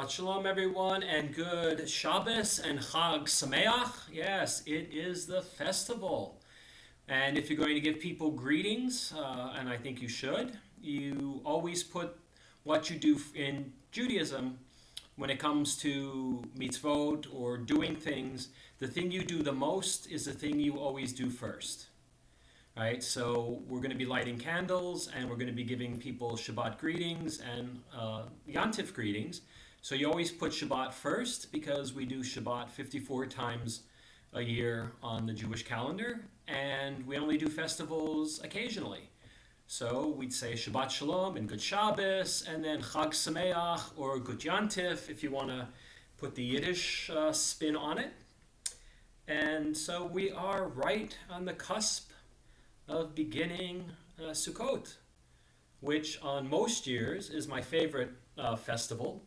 Shabbat Shalom, everyone, and good Shabbos and Chag Sameach. Yes, it is the festival. And if you're going to give people greetings, and I think you should, you always put what you do in Judaism when it comes to mitzvot or doing things. The thing you do the most is the thing you always do first. Right, so we're going to be lighting candles and we're going to be giving people Shabbat greetings and Yantif greetings. So you always put Shabbat first because we do Shabbat 54 times a year on the Jewish calendar, and we only do festivals occasionally. So we'd say Shabbat Shalom and Good Shabbos, and then Chag Sameach or Good Yantif if you want to put the Yiddish spin on it. And so we are right on the cusp of beginning Sukkot, which on most years is my favorite festival,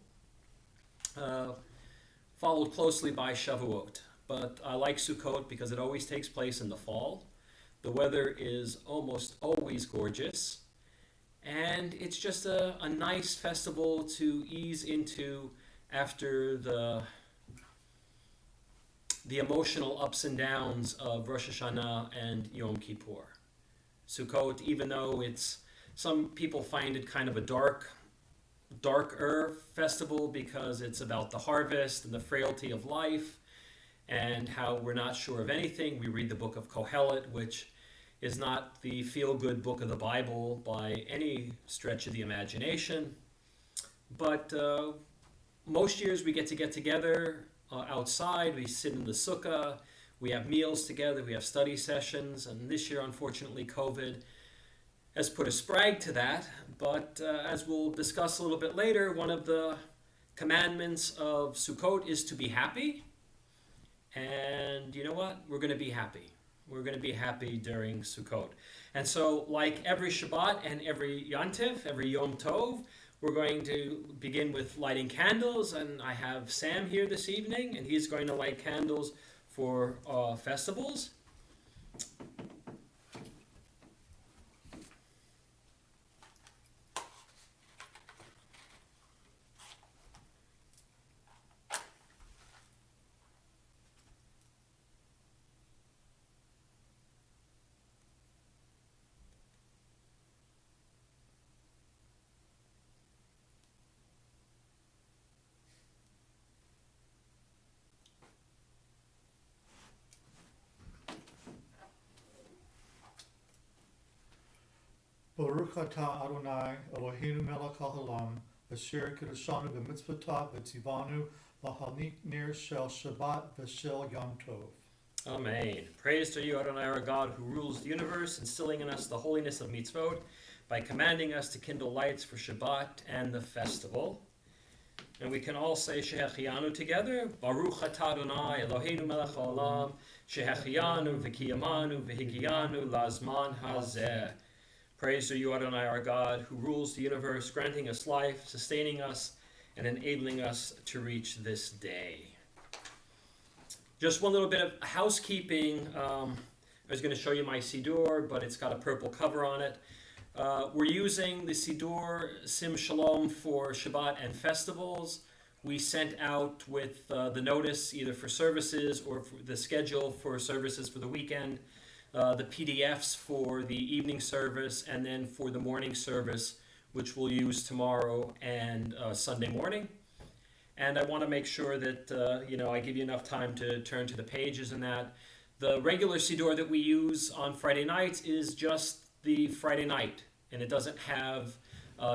followed closely by Shavuot. But I like Sukkot because it always takes place in the fall. The weather is almost always gorgeous, and it's just a nice festival to ease into after the emotional ups and downs of Rosh Hashanah and Yom Kippur. Sukkot, even though some people find it kind of a darker festival because it's about the harvest and the frailty of life and how we're not sure of anything. We read the book of Kohelet, which is not the feel-good book of the Bible by any stretch of the imagination. But most years we get together outside, we sit in the sukkah, we have meals together, we have study sessions, and this year, unfortunately, COVID has put a sprag to that. But as we'll discuss a little bit later, one of the commandments of Sukkot is to be happy. And you know what? We're going to be happy. We're going to be happy during Sukkot. And so, like every Shabbat and every Yantif, every Yom Tov, we're going to begin with lighting candles. And I have Sam here this evening, and he's going to light candles for festivals. Baruch atah Adonai Eloheinu melech haolam asher kiddushanu b'mitzvotav v'tzivanu l'hanit ner shel Shabbat v'shel Yom Tov. Amen. Praise to you, Adonai, our God, who rules the universe, instilling in us the holiness of mitzvot by commanding us to kindle lights for Shabbat and the festival. And we can all say Shehechianu together. Baruch atah Adonai Eloheinu melech haolam Shehechianu v'kiyamanu v'higiyanu lazman hazeh. Praise to you, Adonai, our God, who rules the universe, granting us life, sustaining us, and enabling us to reach this day. Just one little bit of housekeeping. I was going to show you my Siddur, but it's got a purple cover on it. We're using the Siddur Sim Shalom for Shabbat and festivals. We sent out with the notice either for services or for the schedule for services for the weekend, the PDFs for the evening service, and then for the morning service, which we'll use tomorrow and Sunday morning. And I want to make sure that I give you enough time to turn to the pages and that. The regular Siddur that we use on Friday nights is just the Friday night, and it doesn't have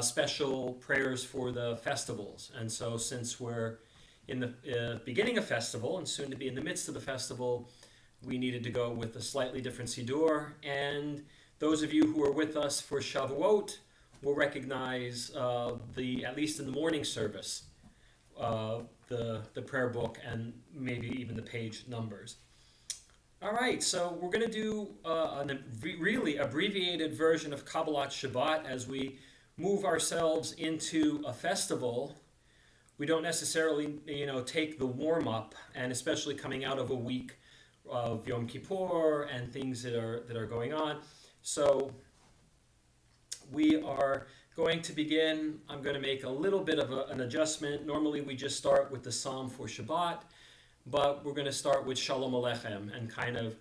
special prayers for the festivals. And so since we're in the beginning of festival and soon to be in the midst of the festival, we needed to go with a slightly different Siddur. And those of you who are with us for Shavuot will recognize at least in the morning service, the prayer book and maybe even the page numbers. All right, so we're going to do a really abbreviated version of Kabbalat Shabbat as we move ourselves into a festival. We don't necessarily, take the warm-up, and especially coming out of a week of Yom Kippur and things that are going on. So we are going to begin. I'm going to make a little bit of an adjustment. Normally we just start with the psalm for Shabbat, but we're going to start with Shalom Aleichem and kind of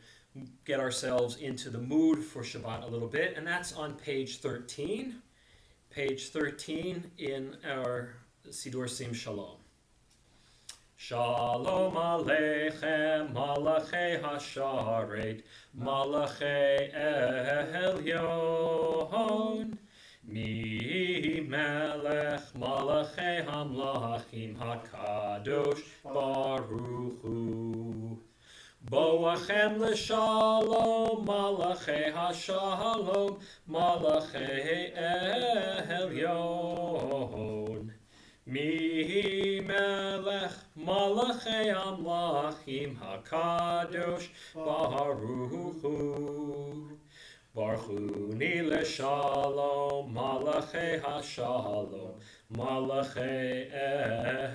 get ourselves into the mood for Shabbat a little bit. And that's on page 13. Page 13 in our Sidur Sim Shalom. Shalom Aleichem, Malachei Hasharet, Malachei Elyon, Mi Melech, Malachei Hamlachim, HaKadosh, Baruch Hu. Boachem l'shalom, Malachei Hashalom, Malachei Elyon. Mi melech malachei amlachim hakadosh baruch hu. Barchuni l'shalom malachei hashalom malachei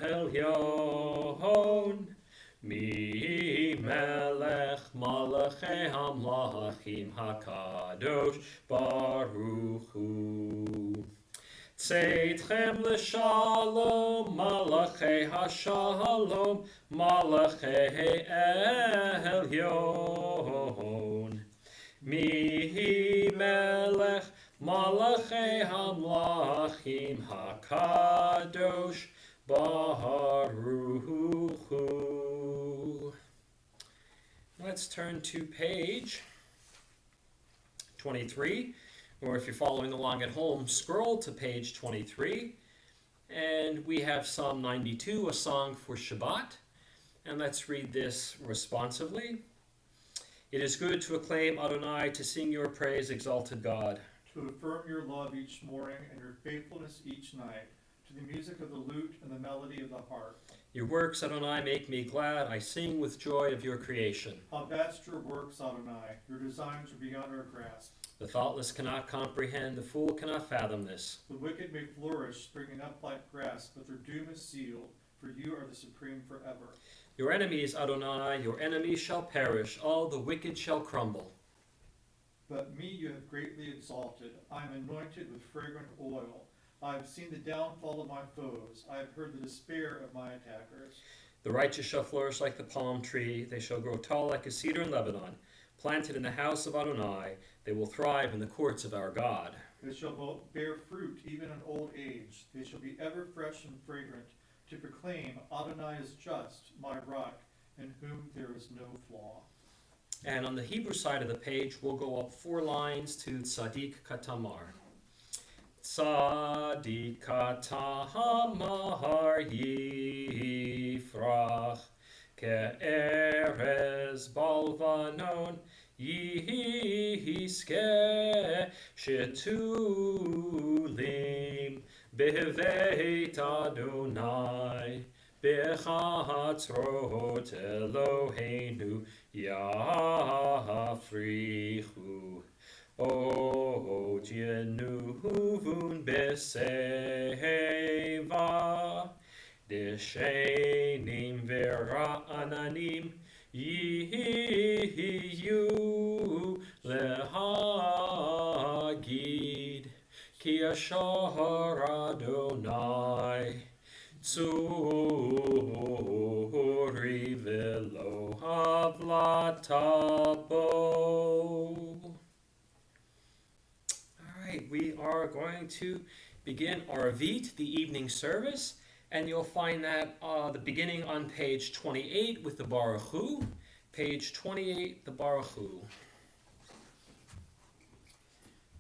elyon. Mi melech malachei amlachim hakadosh baruch hu. Tzeitchem l'shalom, malachei hashalom, malachei elyon. Mihi melech, malachei hamlachim, hakadosh, baruch hu. Let's turn to page 23. Or if you're following along at home, scroll to page 23. And we have Psalm 92, a song for Shabbat. And let's read this responsively. It is good to acclaim Adonai, to sing your praise, exalted God. To affirm your love each morning and your faithfulness each night, to the music of the lute and the melody of the harp. Your works, Adonai, make me glad. I sing with joy of your creation. How vast your works, Adonai. Your designs are beyond our grasp. The thoughtless cannot comprehend, the fool cannot fathom this. The wicked may flourish, springing up like grass, but their doom is sealed, for you are the supreme forever. Your enemies, Adonai, your enemies shall perish, all the wicked shall crumble. But me you have greatly exalted. I am anointed with fragrant oil. I have seen the downfall of my foes. I have heard the despair of my attackers. The righteous shall flourish like the palm tree. They shall grow tall like a cedar in Lebanon. Planted in the house of Adonai, they will thrive in the courts of our God. They shall bear fruit even in old age. They shall be ever fresh and fragrant, to proclaim Adonai is just, my rock, in whom there is no flaw. And on the Hebrew side of the page, we'll go up 4 lines to Tzadik Katamar. Tzadik Katamar yifrach ke'erez balvanon yiske shetulim beveit Adonai bechatzrot Eloheinu yafrichu. O Jenuvun beseva deshenim vera'ananim yiyu lehagid ki ashar Adonai tzuri velo havlatabo. We are going to begin our Arvit, the evening service, and you'll find that the beginning on page 28 with the Baruch Hu. Page 28, the Baruch Hu.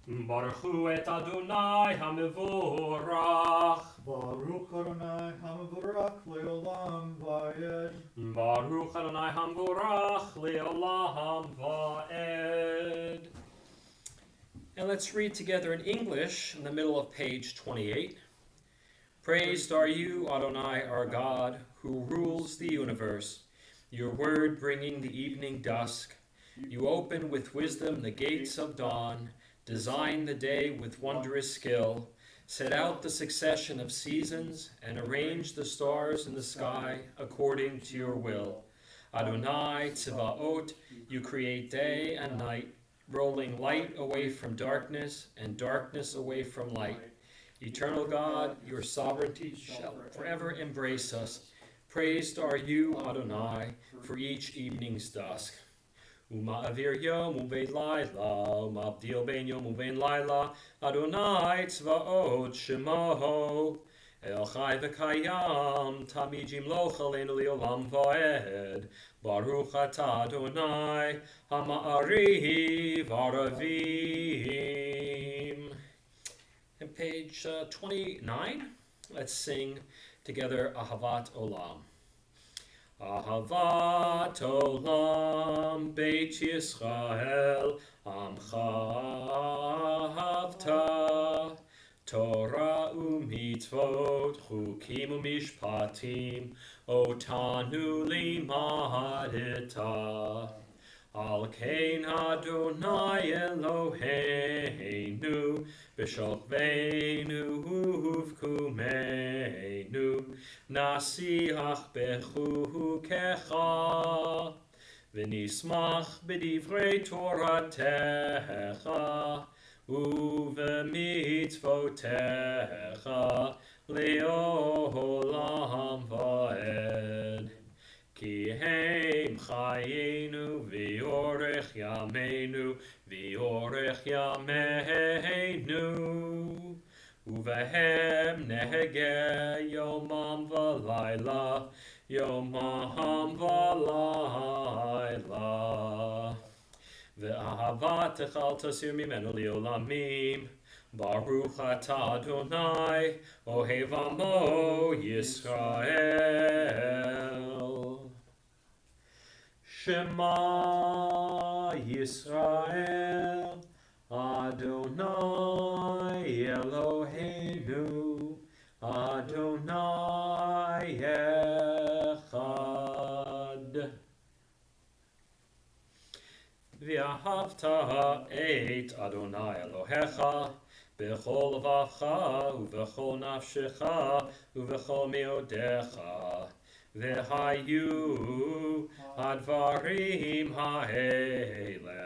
Baruch Hu et Adonai HaMevorach. Baruch Adonai HaMevorach le'olam va'ed. Baruch Adonai HaMevorach le'olam va'ed. And let's read together in English in the middle of page 28. Praised are you, Adonai, our God, who rules the universe. Your word bringing the evening dusk. You open with wisdom the gates of dawn, design the day with wondrous skill, set out the succession of seasons, and arrange the stars in the sky according to your will. Adonai Tzivaot, you create day and night, rolling light away from darkness and darkness away from light. Eternal God, your sovereignty shall forever embrace us. Praised are you, Adonai, for each evening's dusk. Uma'avir yom uvein laila, uma'abdil ben yom uvein laila, Adonai tzva'ot shemo. El chai v'kayam, tamid yimloch aleinu li'olam va'ed. Baruch atah Adonai, hama'ariv aravim. And page 29, let's sing together Ahavat Olam. Ahavat Olam, Beit Yisrael, Amcha Ahavta, Torah u'mitzvot, Chukim u'mishpatim, Otanu limadeta. Al kein Adonai Eloheinu, B'shokveinu uvkumeinu, Nasiach bechukecha, V'nismach b'divrei Toratecha, U'v'mitzvotecha, Le'olam va'ed. Ki heim chayenu v'yorech yameinu v'yorech yameinu uvehem nehege yomam v'layla yomam v'layla ve'ahavat echal tasir mimenu li'olamim Baruch atah Adonai ohev amo Yisrael. Shema Yisrael, Adonai Eloheinu, Adonai Echad. V'ahavta et Adonai Elohecha, B'chol levavcha, u'v'chol nafshecha, u'v'chol meodecha. V'hayu advarim ha'ele,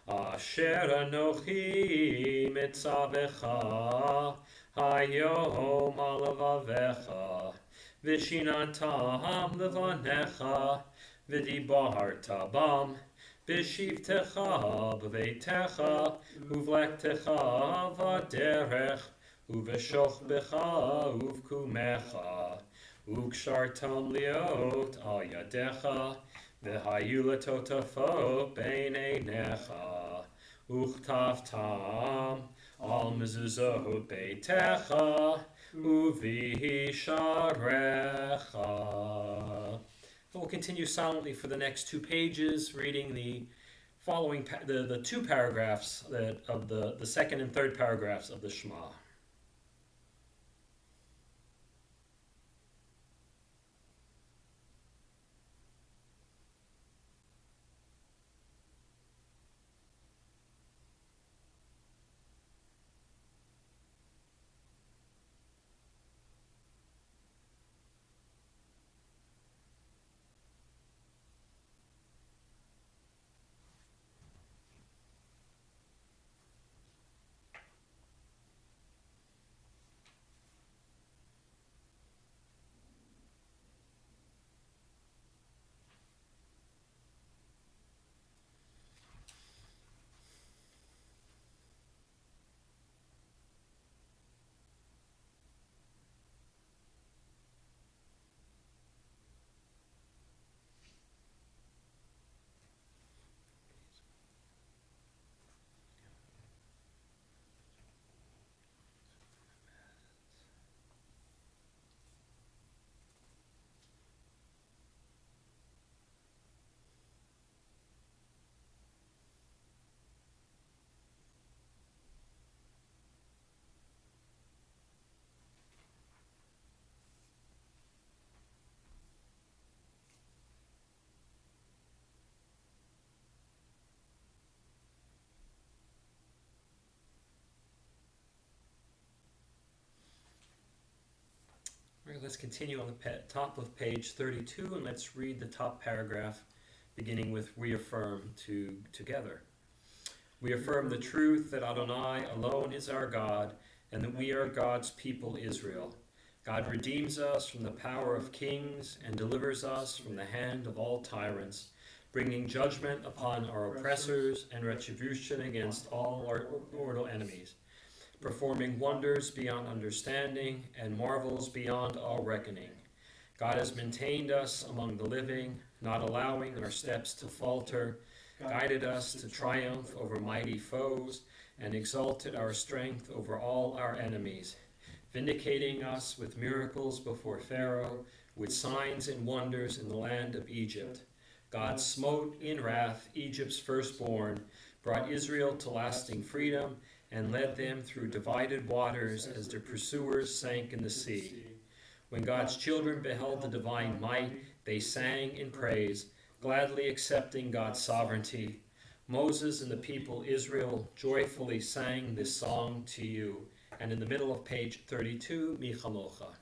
asher anochi mitzavecha, hayom alavavecha, v'shinantam levanecha, v'dibarta bam, B'shivtecha b'veitecha, uvlektecha v'derech, uv'shochbecha uvkumecha, ukshartam liot al yadecha, v'hayu letotafo bein einecha, uchtavtam al mezuzot beitecha, uvisharecha. We'll continue silently for the next 2 pages, reading the following the 2 paragraphs of the second and third paragraphs of the Shema. Let's continue on the top of page 32, and let's read the top paragraph, beginning with reaffirm together. We affirm the truth that Adonai alone is our God, and that we are God's people Israel. God redeems us from the power of kings and delivers us from the hand of all tyrants, bringing judgment upon our oppressors and retribution against all our mortal enemies, performing wonders beyond understanding and marvels beyond all reckoning. God has maintained us among the living, not allowing our steps to falter, guided us to triumph over mighty foes, and exalted our strength over all our enemies, vindicating us with miracles before Pharaoh, with signs and wonders in the land of Egypt. God smote in wrath Egypt's firstborn, brought Israel to lasting freedom, and led them through divided waters as their pursuers sank in the sea. When God's children beheld the divine might, they sang in praise, gladly accepting God's sovereignty. Moses and the people Israel joyfully sang this song to you. And in the middle of page 32, Mi Chamocha.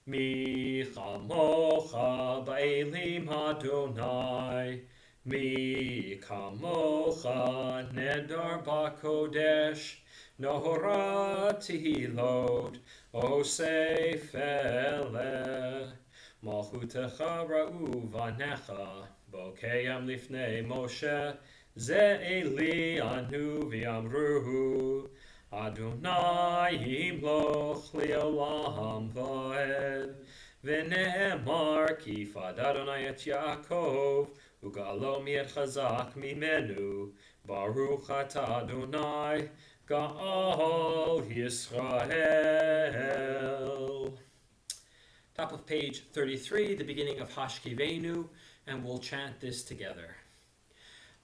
Mi Chamocha Ba'elim Adonai, Mi Chamocha Nedar Ba'Kodesh, Nohora Tehilot, Osef Eleh, Malchutecha Ra'u Vanecha, Bokeyam Lifnei Moshe, Ze Eli Anu V'Yamruhu, Adonai Yimloch Le'olam Va'ed, V'ne'emar Kifad Adonai et Yaakov, Ugalo mi'et chazak mimenu, Baruch ata Adonai, Ga'al Yisrael. Top of page 33, the beginning of Hashkivenu, and we'll chant this together.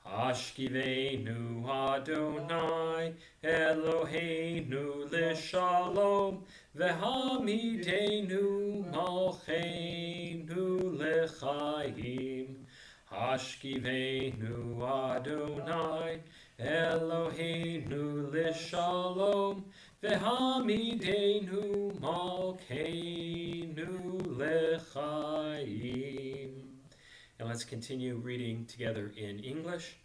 Hashkivenu Adonai, Eloheinu l'shalom, v'hamidenu malcheinu l'chaim. Hashkivenu Adonai, Eloheinu l'shalom, v'hamidenu malcheinu l'chaim. And let's continue reading together in English.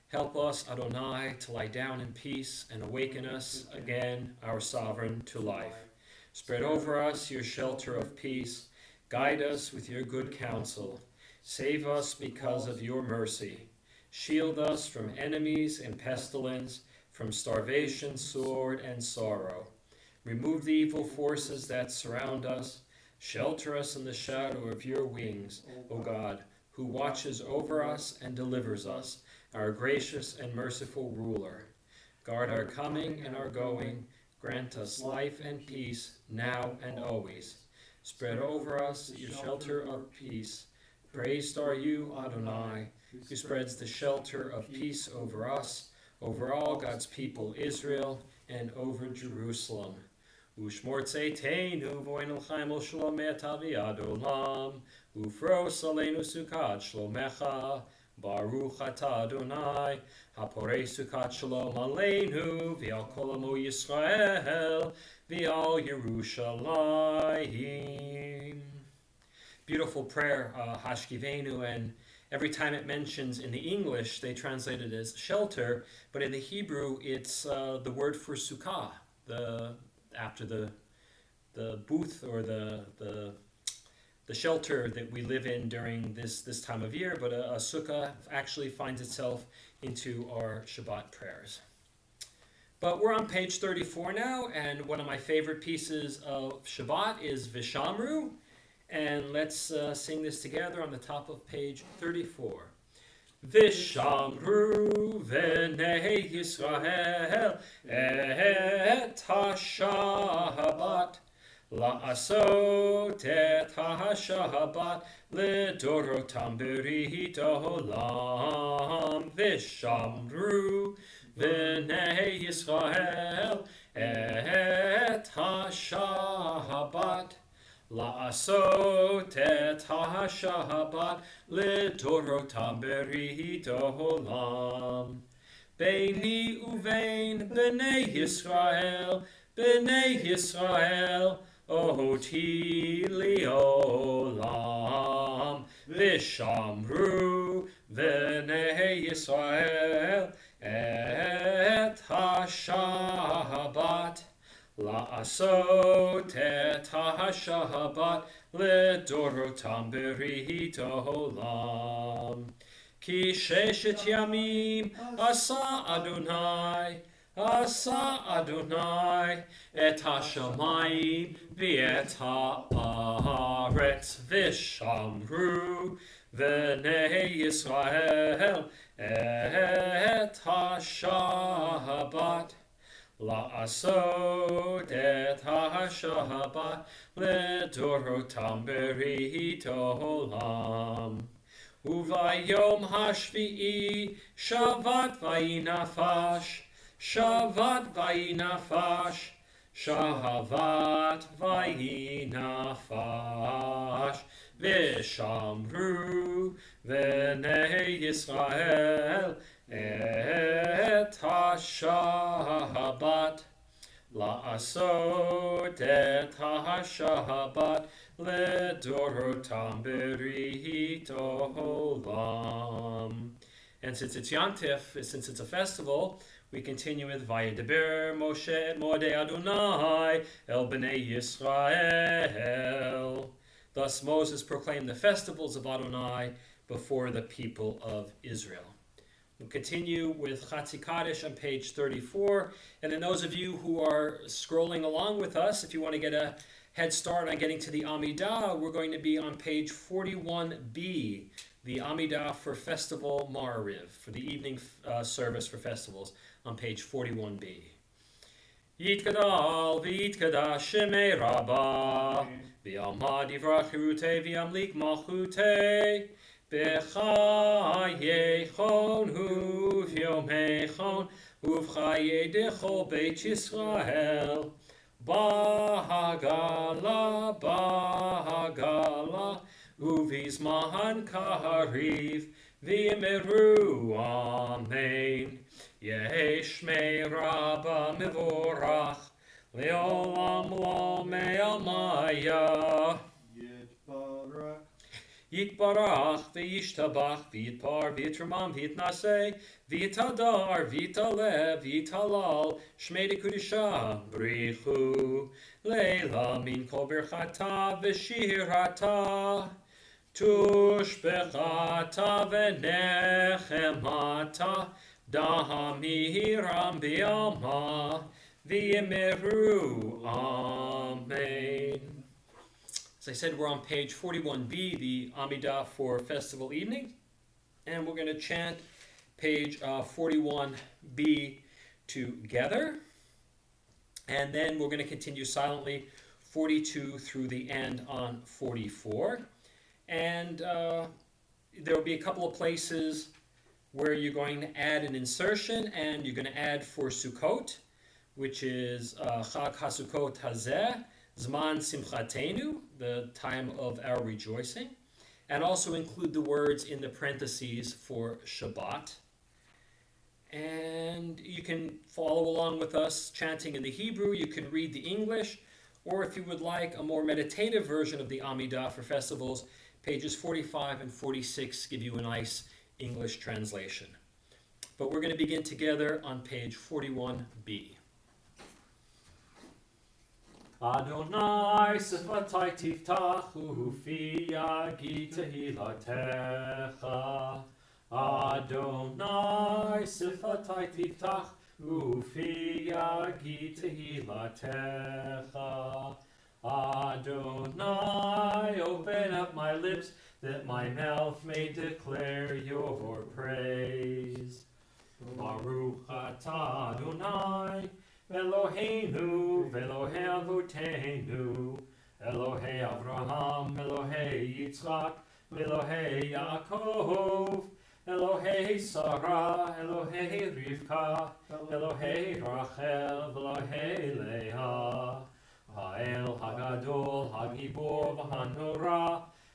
Help us, Adonai, to lie down in peace and awaken us again, our sovereign, to life. Spread over us your shelter of peace. Guide us with your good counsel. Save us because of your mercy. Shield us from enemies and pestilence, from starvation, sword, and sorrow. Remove the evil forces that surround us. Shelter us in the shadow of your wings, O God, who watches over us and delivers us, our gracious and merciful ruler. Guard our coming and our going. Grant us life and peace now and always. Spread over us your shelter of peace. Praised are you, Adonai, who spreads the shelter of peace over us, over all God's people Israel, and over Jerusalem. Ushmor tzeiteinu vo'enu chaim ol shlomet aviad olam, ufros aleinu sukkot shlomecha, baruch atah Adonai, haporei sukkot shalom aleinu, v'al kol amo Yisrael, v'al Yerushalayim. Beautiful prayer, Hashkivenu, and every time it mentions in the English, they translate it as shelter, but in the Hebrew, it's the word for sukkah, after the booth or the shelter that we live in during this time of year, but a sukkah actually finds itself into our Shabbat prayers. But we're on page 34 now, and one of my favorite pieces of Shabbat is Vishamru, and let's sing this together on the top of page 34. Vishamru v'nei Yisrael et ha-Shabbat, la'asot et ha-Shabbat l'dorotam berit olam. Vishamru v'nei Yisrael et ha-Shabbat, la'asot et ha-Shabbat l'dorotam berit olam. Beini uvein b'nei Yisrael, oti li'olam. Vishamru b'nei Yisrael et ha-Shabbat, לעשות את השבת לדורותם ברית העולם. כי ששת ימים עשה אדוני את השמיים ואת הארץ, ושמרו בני ישראל את השבת. לעשות את השבת לדורותם ברית העולם. וביום השביעי שבת ויהי נפש, שבת ויהי נפש, שבת ויהי נפש. ושמרו בני ישראל את השבת. לעשות את השבת לדורותם ברית העולם. And since it's Yantif, since it's a festival, we continue with Vayedaber Moshe et Moedei Adonai El Bnei Yisrael. Thus Moses proclaimed the festivals of Adonai before the people of Israel. We'll continue with Chatzi Kaddish on page 34. And then those of you who are scrolling along with us, if you want to get a head start on getting to the Amidah, we're going to be on page 41b, the Amidah for Festival Ma'ariv, for the evening service for festivals, on page 41b. Yitgadal v'yitkadash shemei Rabbah, v'yamad yivrach chirutei v'yamlik malchutei, b'chayechon u'v'yomechon u'v'chayei dechol beit Yisrael, Bahagala, uvizman kariv, v'yimeru, amen. Yesh me Rabba mevorach, leolam lo me'amaya. Yitbarach, v'yishtabach, v'yitpar, v'yitramam, v'yitnaseh, v'yitadar, v'yitalev, v'yitalal, shmei dekudisha, brichu, leila min kol birchata, v'shirata, tushbechata, v'nechemata, dahamiram b'yama, v'yimeru, amen. As I said, we're on page 41b, the Amidah for Festival Evening, and we're going to chant page 41b together, and then we're going to continue silently 42 through the end on 44, and there will be a couple of places where you're going to add an insertion, and you're going to add for Sukkot, which is Chag HaSukkot Hazeh, Zman Simchatenu, the time of our rejoicing, and also include the words in the parentheses for Shabbat. And you can follow along with us chanting in the Hebrew. You can read the English, or if you would like a more meditative version of the Amidah for festivals, pages 45 and 46 give you a nice English translation. But we're going to begin together on page 41b. Adonai sifatai tiftach ufi yagi tehilatecha. Adonai sifatai tiftach ufi yagi tehilatecha. Adonai, open up my lips that my mouth may declare your praise. Baruch atah Adonai, Eloheinu, Elohei Avotenu, Elohei Avraham, Elohei Yitzchak, Elohei Yaakov, Elohei Sarah, Elohei Rivka, Elohei Rachel, Elohei Leah, Ha'el Hagadol, Hagibor, V'Hanora,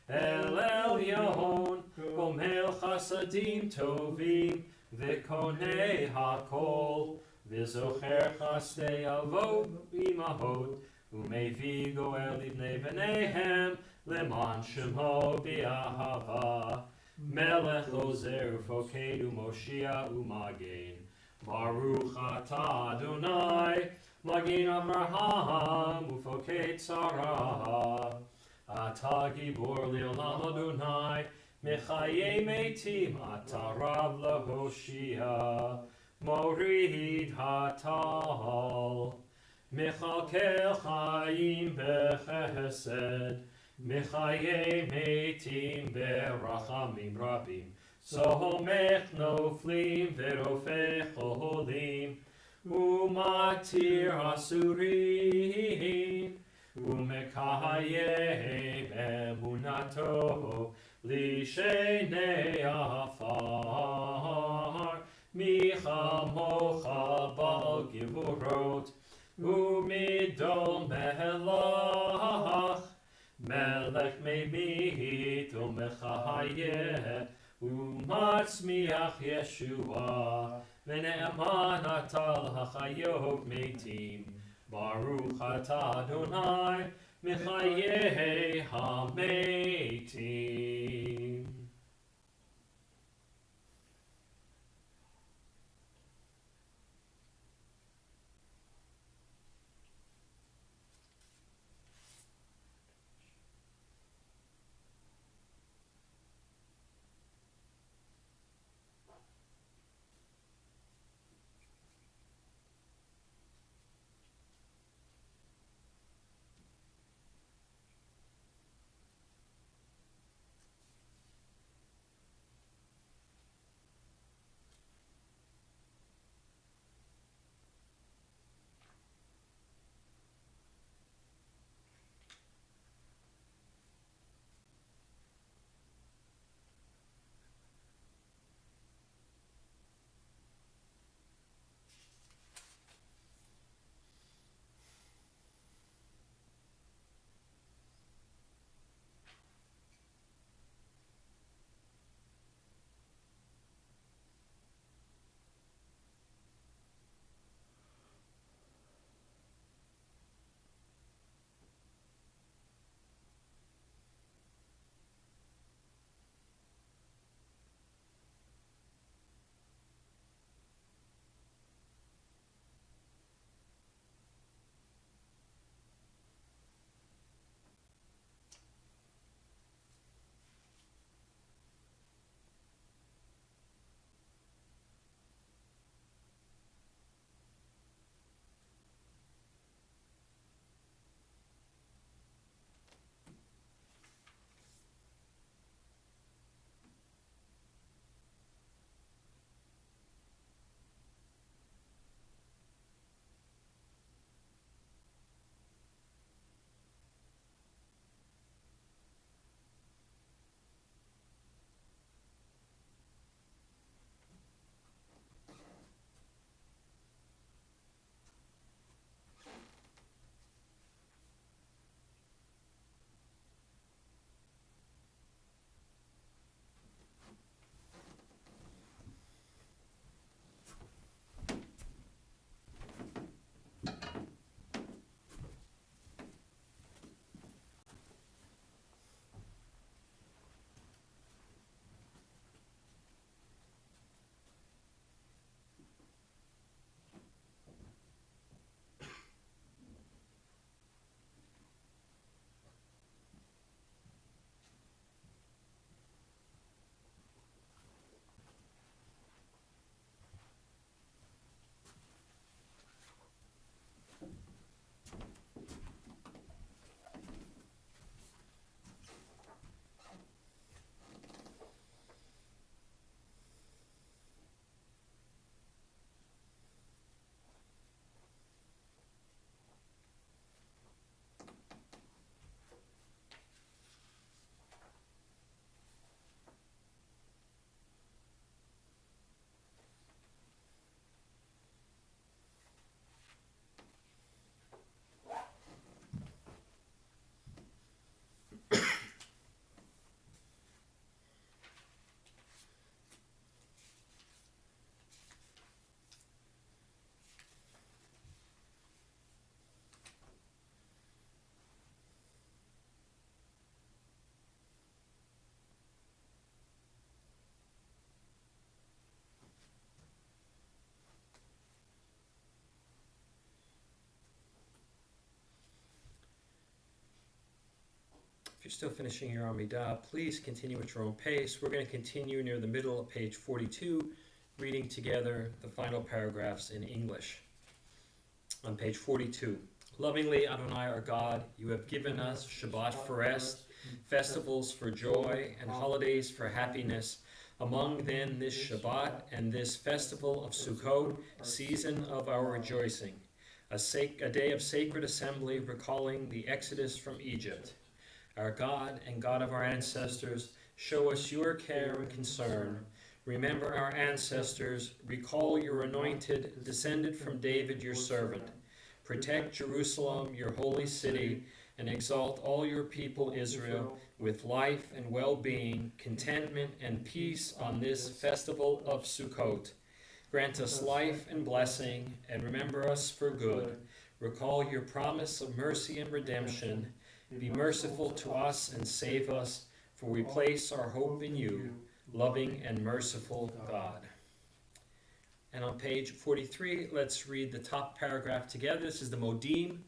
El Elyon, Gomel Chasadim Tovim, V'Konei HaKol, V'zocher chastei avot imahot, u'mevi goel livnei v'neihem, leman shemo bi'ahava. Melech ozer ufoked u'moshia u'magen. Baruch atah Adonai, Magin Avraham ufokei tzara. Ata gibor le'olam Adonai, mechaye metim ata rav lehoshia, morid hatal. Mechalkel chayim bechesed, mechaye metim berachamim rabim. Somech noflim verofech oholim, umatir asurim, umekaye bemunato lishenei afar, michamocha bal givurot, umidom melach, melech memit umechaye, umatzmiach Yeshua, v'ne'eman atal hachayot metim, Baruch atah Adonai, mechaye hametim. you're still finishing your Amidah, please continue at your own pace. We're going to continue near the middle of page 42, reading together the final paragraphs in English. On page 42, lovingly, Adonai our God, you have given us Shabbat for rest, festivals for joy, and holidays for happiness. Among them this Shabbat and this festival of Sukkot, season of our rejoicing, a day of sacred assembly recalling the exodus from Egypt. Our God and God of our ancestors, show us your care and concern. Remember our ancestors, recall your anointed, descended from David your servant. Protect Jerusalem, your holy city, and exalt all your people Israel with life and well-being, contentment and peace on this festival of Sukkot. Grant us life and blessing, and remember us for good. Recall your promise of mercy and redemption. Be merciful to us and save us, for we place our hope in you, loving and merciful God. And on page 43, let's read the top paragraph together. This is the Modim.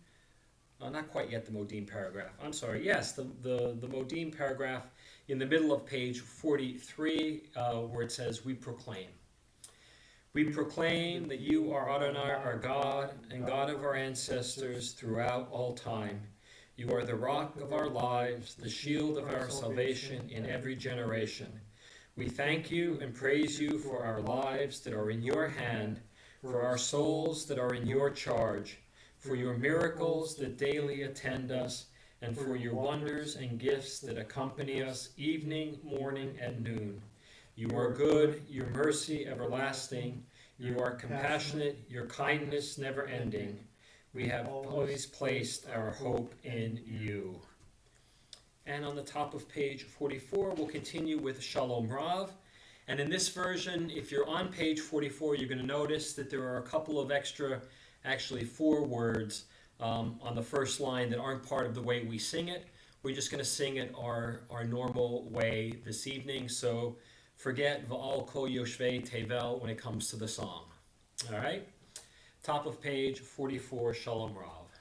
Not quite yet the Modim paragraph. I'm sorry. Yes, the Modim paragraph in the middle of page 43, where it says, we proclaim. We proclaim that you are Adonai, our God, and God of our ancestors throughout all time. You are the rock of our lives, the shield of our salvation in every generation. We thank you and praise you for our lives that are in your hand, for our souls that are in your charge, for your miracles that daily attend us, and for your wonders and gifts that accompany us evening, morning, and noon. You are good, your mercy everlasting. You are compassionate, your kindness never ending. We have always placed our hope in you. And on the top of page 44, we'll continue with Shalom Rav. And in this version, if you're on page 44, you're going to notice that there are a couple of extra, actually 4 words on the first line that aren't part of the way we sing it. We're just going to sing it our normal way this evening. So forget Va'al Kol Yoshvei Tevel when it comes to the song. All right? Top of page 44, Shalom Rav.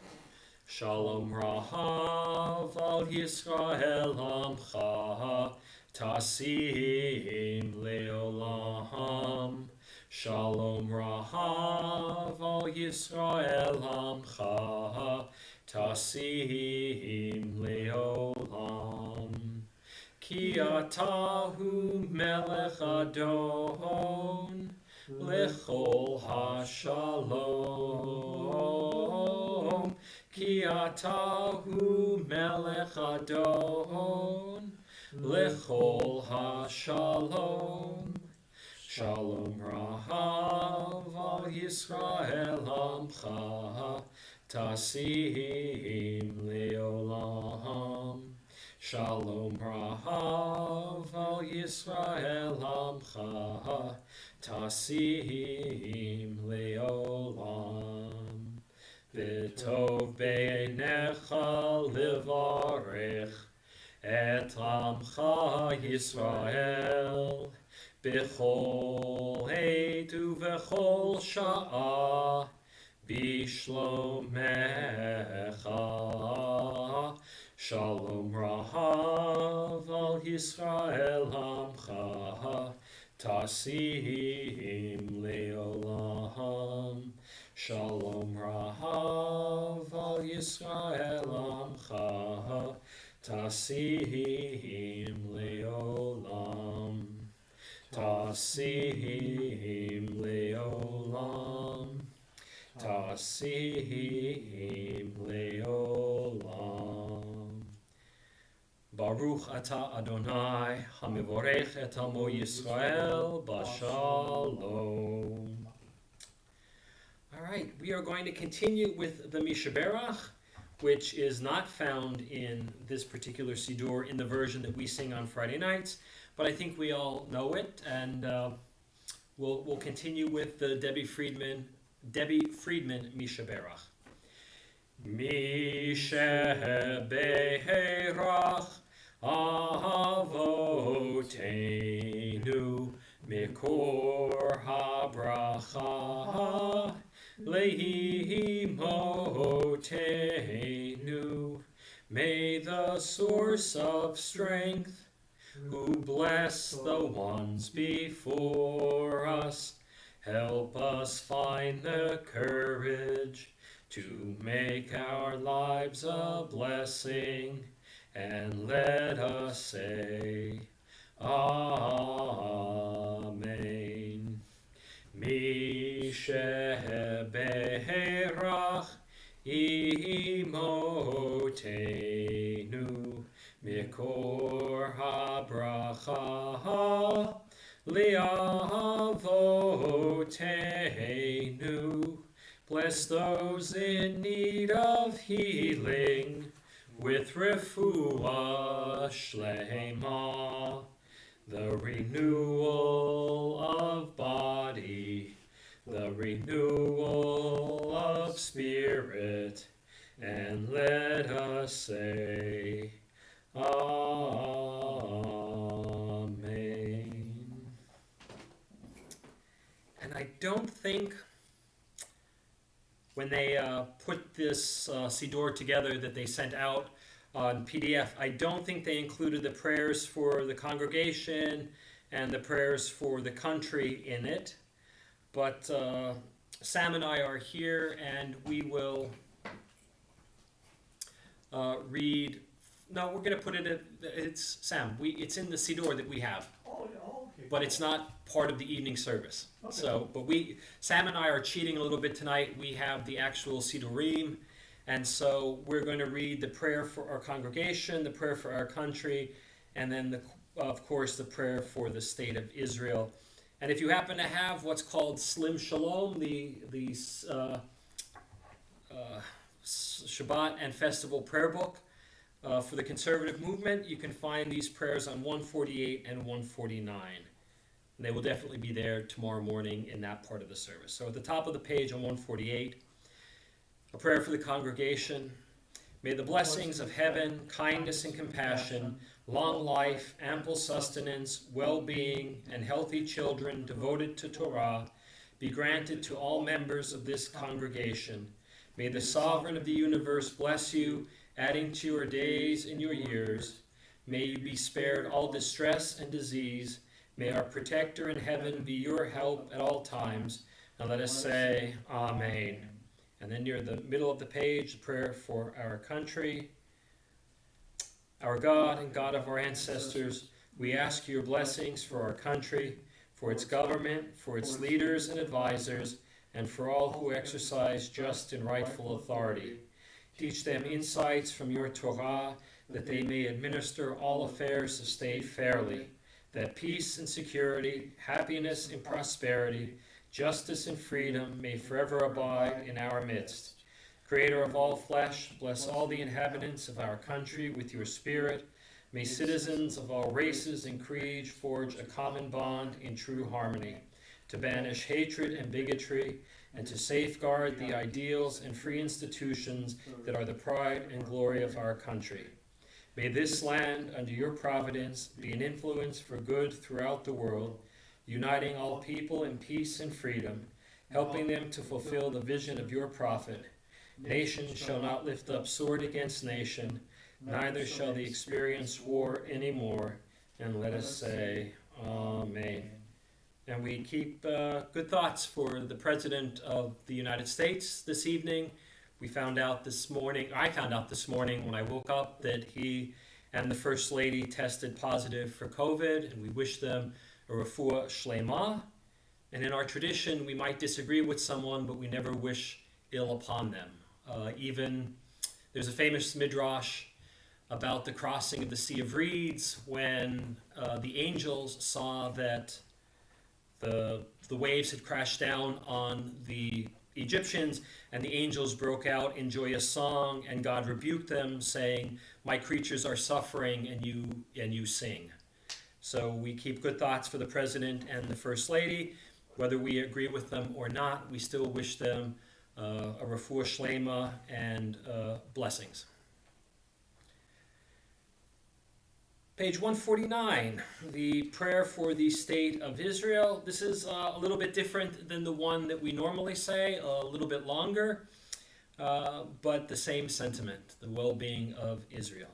Shalom Rav al Yisrael Amcha Tasim Leolam. Shalom Rav al Yisrael Amcha Tasim Leolam. Ki atahu melech Adon Lechol hashalom. Ki atahu melech Adon Lechol hashalom. Shalom Rahav al Yisrael Amcha Tasim Leolam. Shalom Rahav al Yisrael Amcha Tasim Leolam. V'tov beinecha levarech et Amcha Yisrael b'chol heit u'v'chol sha'ah b'shlomecha. Shalom Rahav al Yisrael Amcha Tasim Leolam. Shalom Rahav al Yisrael Amcha Tasim Leolam. Tasim Leolam. Tasim Leolam. Baruch atah Adonai, hamivorech et amo Yisrael b'shalom. All right, we are going to continue with the Mishaberach, which is not found in this particular Siddur in the version that we sing on Friday nights, but I think we all know it, and we'll continue with the Debbie Friedman Mishaberach. Mishaberach Avotenu Mikor HaBracha Lehimotenu May the source of strength, who bless the ones before us, help us find the courage to make our lives a blessing, and let us say, Amen. Mi sheberach imotenu mikor habracha liavotenu. Bless those in need of healing with refuah shlema, the renewal of body, the renewal of spirit, and let us say, Amen. And I don't think when they put this Siddur together that they sent out on PDF, I don't think they included the prayers for the congregation and the prayers for the country in it. But Sam and I are here, and we will read. No, we're going to put it. It's Sam. It's in the Siddur that we have, Okay. but it's not part of the evening service. Okay. So, but Sam and I are cheating a little bit tonight. We have the actual Siddurim, and so we're going to read the prayer for our congregation, the prayer for our country, and then of course the prayer for the state of Israel. And if you happen to have what's called Slim Shalom, the Shabbat and Festival prayer book for the conservative movement, you can find these prayers on 148 and 149. And they will definitely be there tomorrow morning in that part of the service. So at the top of the page on 148, a prayer for the congregation. May the blessings of heaven, kindness and compassion, long life, ample sustenance, well-being, and healthy children devoted to Torah be granted to all members of this congregation. May the Sovereign of the universe bless you, adding to your days and your years. May you be spared all distress and disease. May our protector in heaven be your help at all times. Now let us say, Amen. And then near the middle of the page, a prayer for our country. Our God and God of our ancestors, we ask your blessings for our country, for its government, for its leaders and advisors, and for all who exercise just and rightful authority. Teach them insights from your Torah, that they may administer all affairs of state fairly, that peace and security, happiness and prosperity, justice and freedom may forever abide in our midst. Creator of all flesh, bless all the inhabitants of our country with your spirit. May citizens of all races and creeds forge a common bond in true harmony, to banish hatred and bigotry, and to safeguard the ideals and free institutions that are the pride and glory of our country. May this land, under your providence, be an influence for good throughout the world, uniting all people in peace and freedom, helping them to fulfill the vision of your prophet. Nation shall not lift up sword against nation, neither shall they experience war anymore. And let us say, Amen. And we keep good thoughts for the President of the United States this evening. I found out this morning when I woke up that he and the First Lady tested positive for COVID, and we wish them a refuah shlema. And in our tradition, we might disagree with someone, but we never wish ill upon them. Even there's a famous midrash about the crossing of the Sea of Reeds when the angels saw that the waves had crashed down on the Egyptians, and the angels broke out in joyous song, and God rebuked them, saying, "My creatures are suffering, and you sing." So we keep good thoughts for the President and the First Lady. Whether we agree with them or not, we still wish them a refuah shlema and blessings. Page 149, the prayer for the state of Israel. This is a little bit different than the one that we normally say, a little bit longer. but the same sentiment, the well-being of Israel.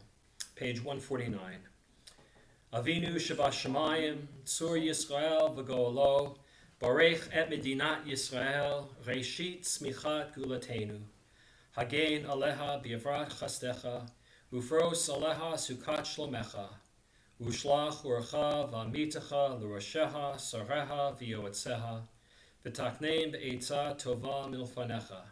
Page 149. Avinu Shabashamayim, Tzur Yisrael v'go'olo, Barech et Medinat Yisrael, Reshit Smichat Gulatenu, Hagein Aleha B'Yavrat Chastecha, Ufros Aleha Sukat Shlomecha, Ushlach Urcha V'Amitecha L'Rosheha Sareha V'Yoetzeha, V'Takneim B'Eitza Tova Milfanecha,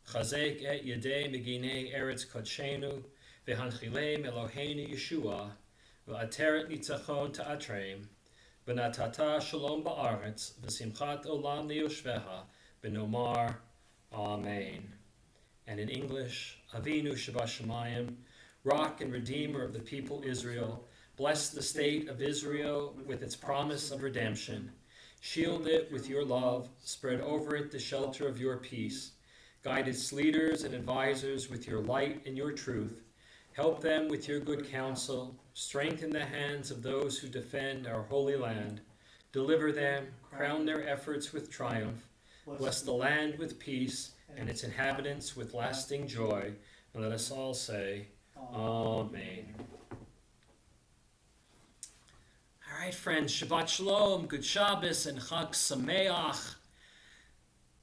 Chazek et Yedei Meginei Eretz Kodshenu, V'Hanchileim Eloheinu Yeshua, V'Ateret Nitzachon Ta'atreim, V'Natata Shalom Ba'aretz, V'Simchat Olam Liyoshveha, V'Nomar Amen. And in English, Avinu Shabashamayim, Rock and Redeemer of the people Israel, bless the state of Israel with its promise of redemption. Shield it with your love, spread over it the shelter of your peace. Guide its leaders and advisors with your light and your truth. Help them with your good counsel. Strengthen the hands of those who defend our holy land. Deliver them, crown their efforts with triumph. Bless the land with peace and its inhabitants with lasting joy. And let us all say, Amen. All right, friends, Shabbat Shalom, Good Shabbos, and Chag Sameach.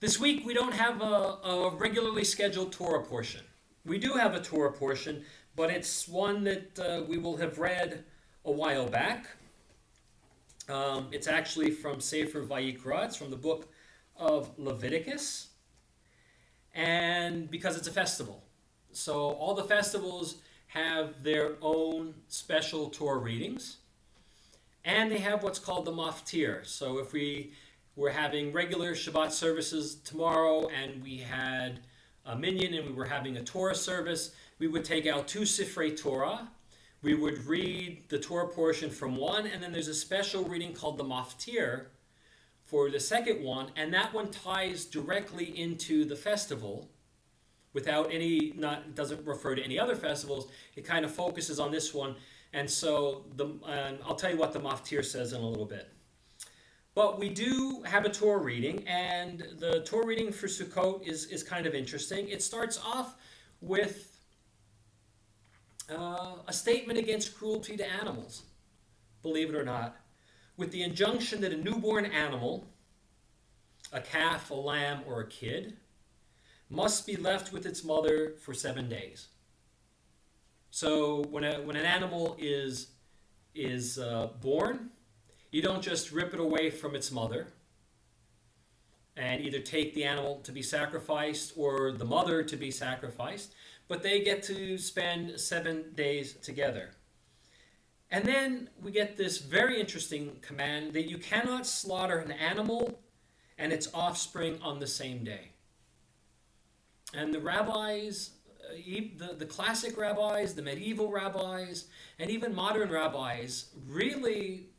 This week we don't have a regularly scheduled Torah portion. We do have a Torah portion, but it's one that we will have read a while back. It's actually from Sefer Vayikra. It's from the book of Leviticus. And because it's a festival. So all the festivals have their own special Torah readings. And they have what's called the maftir. So if we were having regular Shabbat services tomorrow and we had a minyan and we were having a Torah service, we would take out 2 Sifrei Torah. We would read the Torah portion from one, and then there's a special reading called the maftir for the second one, and that one ties directly into the festival without any, not doesn't refer to any other festivals. It kind of focuses on this one. And so I'll tell you what the maftir says in a little bit. But we do have a Torah reading, and the Torah reading for Sukkot is kind of interesting. It starts off with a statement against cruelty to animals, believe it or not, with the injunction that a newborn animal, a calf, a lamb, or a kid, must be left with its mother for 7 days. So when an animal is born, you don't just rip it away from its mother and either take the animal to be sacrificed or the mother to be sacrificed, but they get to spend 7 days together. And then we get this very interesting command that you cannot slaughter an animal and its offspring on the same day. And the rabbis, the classic rabbis, the medieval rabbis, and even modern rabbis really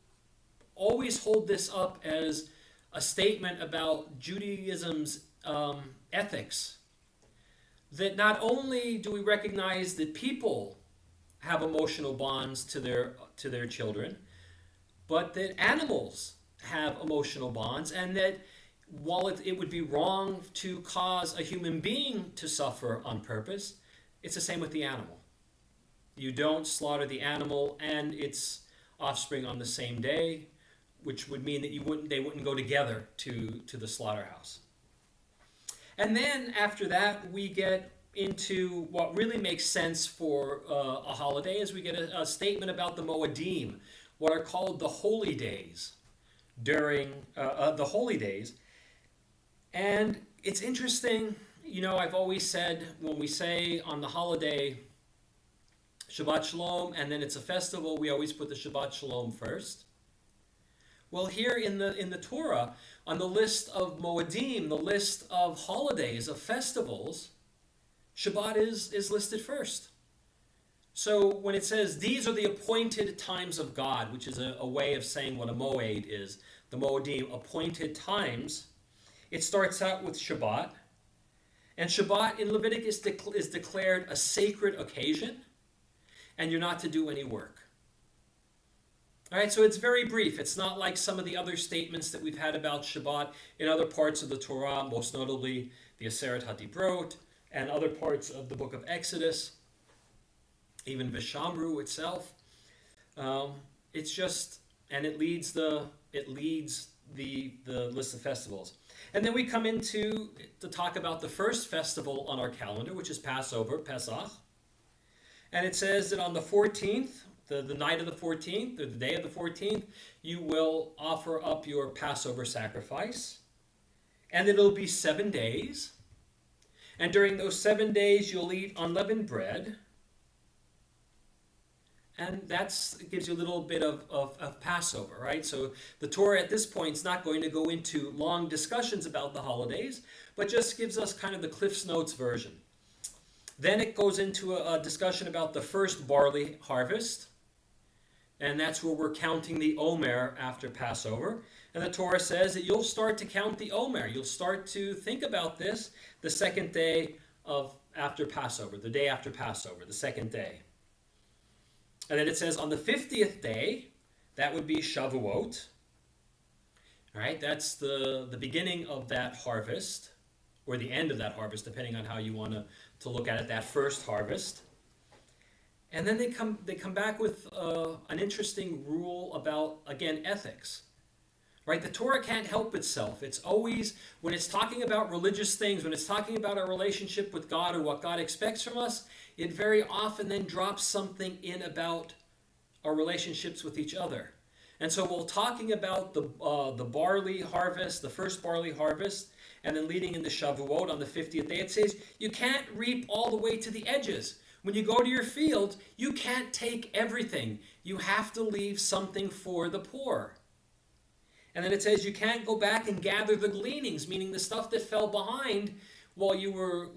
always hold this up as a statement about Judaism's ethics. That not only do we recognize that people have emotional bonds to their children, but that animals have emotional bonds, and that while it would be wrong to cause a human being to suffer on purpose, it's the same with the animal. You don't slaughter the animal and its offspring on the same day, which would mean that they wouldn't go together to the slaughterhouse. And then after that, we get into what really makes sense for a holiday, is we get a statement about the Moedim, what are called the holy days during the holy days. And it's interesting, I've always said when we say on the holiday Shabbat Shalom and then it's a festival, we always put the Shabbat Shalom first. Well, here in the Torah, on the list of Moedim, the list of holidays, of festivals, Shabbat is listed first. So when it says these are the appointed times of God, which is a way of saying what a moed is, the Moedim, appointed times, it starts out with Shabbat. And Shabbat in Leviticus is declared a sacred occasion, and you're not to do any work. All right, so it's very brief. It's not like some of the other statements that we've had about Shabbat in other parts of the Torah, most notably the Aseret HaDibrot and other parts of the book of Exodus, even Vishamru itself. It's just, and it leads the list of festivals. And then we come into to talk about the first festival on our calendar, which is Passover, Pesach. And it says that on the 14th, the night of the 14th, or the day of the 14th, you will offer up your Passover sacrifice. And it'll be 7 days. And during those 7 days, you'll eat unleavened bread. And that gives you a little bit of Passover, right? So the Torah at this point is not going to go into long discussions about the holidays, but just gives us kind of the Cliff's Notes version. Then it goes into a discussion about the first barley harvest, and that's where we're counting the Omer after Passover. And the Torah says that you'll start to count the Omer. You'll start to think about this the second day after Passover, the day after Passover, the second day. And then it says on the 50th day, that would be Shavuot. All right, that's the beginning of that harvest, or the end of that harvest, depending on how you want to look at it, that first harvest. And then they come back with an interesting rule about, again, ethics. Right? The Torah can't help itself. It's always, when it's talking about religious things, when it's talking about our relationship with God or what God expects from us, it very often then drops something in about our relationships with each other. And so while talking about the barley harvest, the first barley harvest, and then leading into Shavuot on the 50th day, it says you can't reap all the way to the edges. When you go to your field, you can't take everything. You have to leave something for the poor. And then it says you can't go back and gather the gleanings, meaning the stuff that fell behind while you were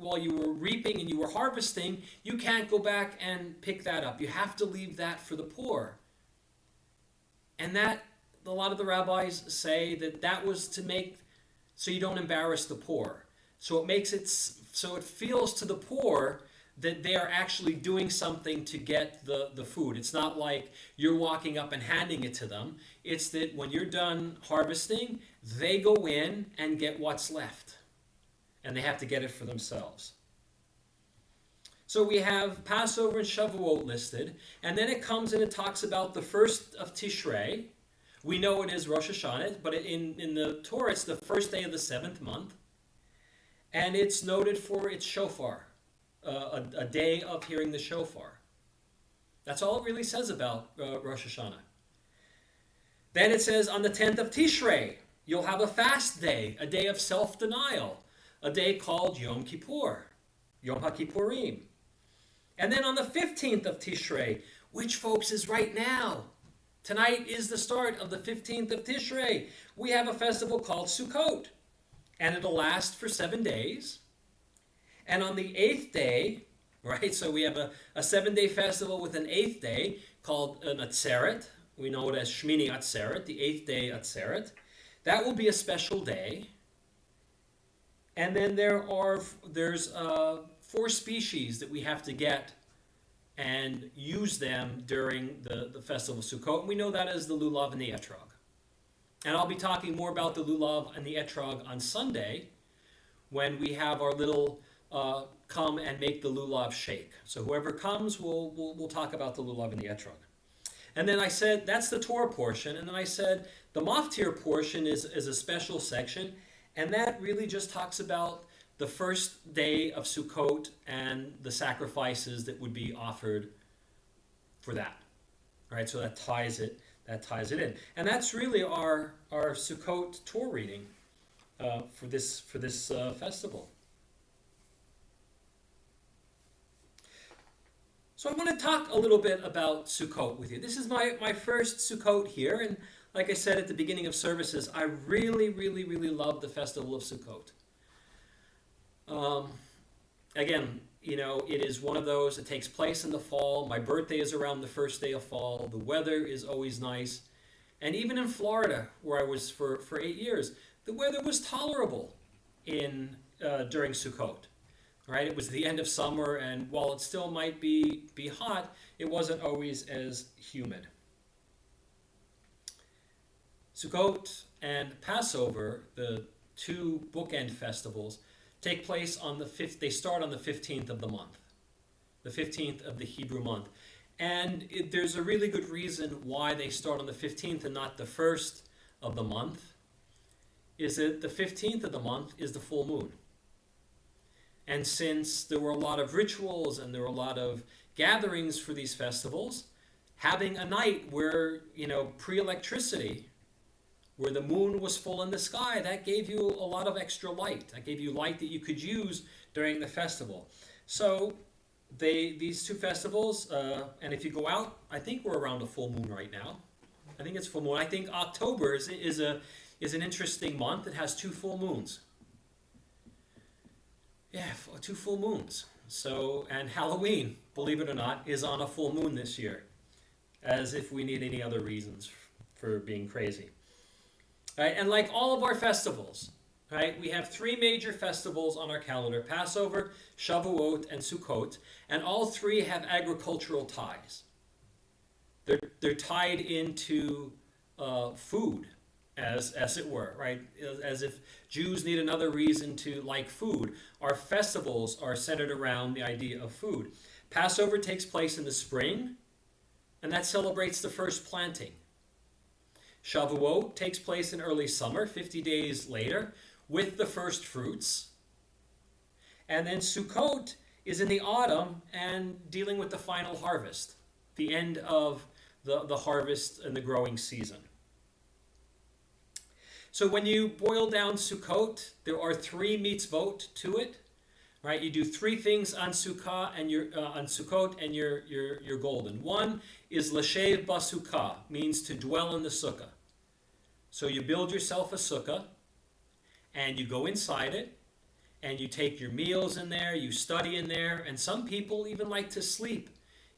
reaping and you were harvesting. You can't go back and pick that up. You have to leave that for the poor. And that, a lot of the rabbis say that was to make so you don't embarrass the poor. So it makes it so it feels to the poor that they are actually doing something to get the food. It's not like you're walking up and handing it to them. It's that when you're done harvesting, they go in and get what's left. And they have to get it for themselves. So we have Passover and Shavuot listed. And then it comes and it talks about the first of Tishrei. We know it is Rosh Hashanah, but in the Torah, it's the first day of the 7th month. And it's noted for its shofar. A day of hearing the shofar. That's all it really says about Rosh Hashanah. Then it says on the 10th of Tishrei, you'll have a fast day, a day of self-denial, a day called Yom Kippur, Yom HaKippurim. And then on the 15th of Tishrei, which, folks, is right now. Tonight is the start of the 15th of Tishrei. We have a festival called Sukkot, and it'll last for 7 days. And on the 8th day, right, so we have a 7-day festival with an 8th day called an Atzeret. We know it as Shmini Atzeret, the 8th day Atzeret. That will be a special day. And then there's 4 species that we have to get and use them during the festival of Sukkot. And we know that as the lulav and the etrog. And I'll be talking more about the lulav and the etrog on Sunday when we have our little come and make the lulav shake. So whoever comes, we'll talk about the lulav and the etrog. And then I said that's the Torah portion, and then I said the maftir portion is a special section, and that really just talks about the first day of Sukkot and the sacrifices that would be offered for that. All right, so that ties it in, and that's really our Sukkot Torah reading for this festival. So I want to talk a little bit about Sukkot with you. This is my first Sukkot here, and like I said at the beginning of services, I really, really, really love the festival of Sukkot. Again, it is one of those, it takes place in the fall. My birthday is around the first day of fall. The weather is always nice. And even in Florida, where I was for 8 years, the weather was tolerable during Sukkot. Right? It was the end of summer, and while it still might be hot, it wasn't always as humid. Sukkot and Passover, the 2 bookend festivals, take place on the 5th. They start on the 15th of the month, the 15th of the Hebrew month. And there's a really good reason why they start on the 15th and not the 1st of the month, is that the 15th of the month is the full moon. And since there were a lot of rituals and there were a lot of gatherings for these festivals, having a night where, pre-electricity, where the moon was full in the sky, that gave you a lot of extra light. That gave you light that you could use during the festival. So these two festivals, and if you go out, I think we're around a full moon right now. I think it's full moon. I think October is an interesting month. It has 2 full moons. Yeah, 2 full moons. So, and Halloween, believe it or not, is on a full moon this year, as if we need any other reasons for being crazy. Right? And like all of our festivals, right, we have 3 major festivals on our calendar: Passover, Shavuot, and Sukkot, and all 3 have agricultural ties. They're tied into food, as it were, right? As if Jews need another reason to like food. Our festivals are centered around the idea of food. Passover takes place in the spring, and that celebrates the first planting. Shavuot takes place in early summer, 50 days later, with the first fruits. And then Sukkot is in the autumn and dealing with the final harvest, the end of the harvest and the growing season. So when you boil down Sukkot, there are 3 mitzvot to it, right? You do 3 things on Sukkot, and you're golden. One is Lashev Basukkah, means to dwell in the sukkah. So you build yourself a sukkah, and you go inside it, and you take your meals in there, you study in there, and some people even like to sleep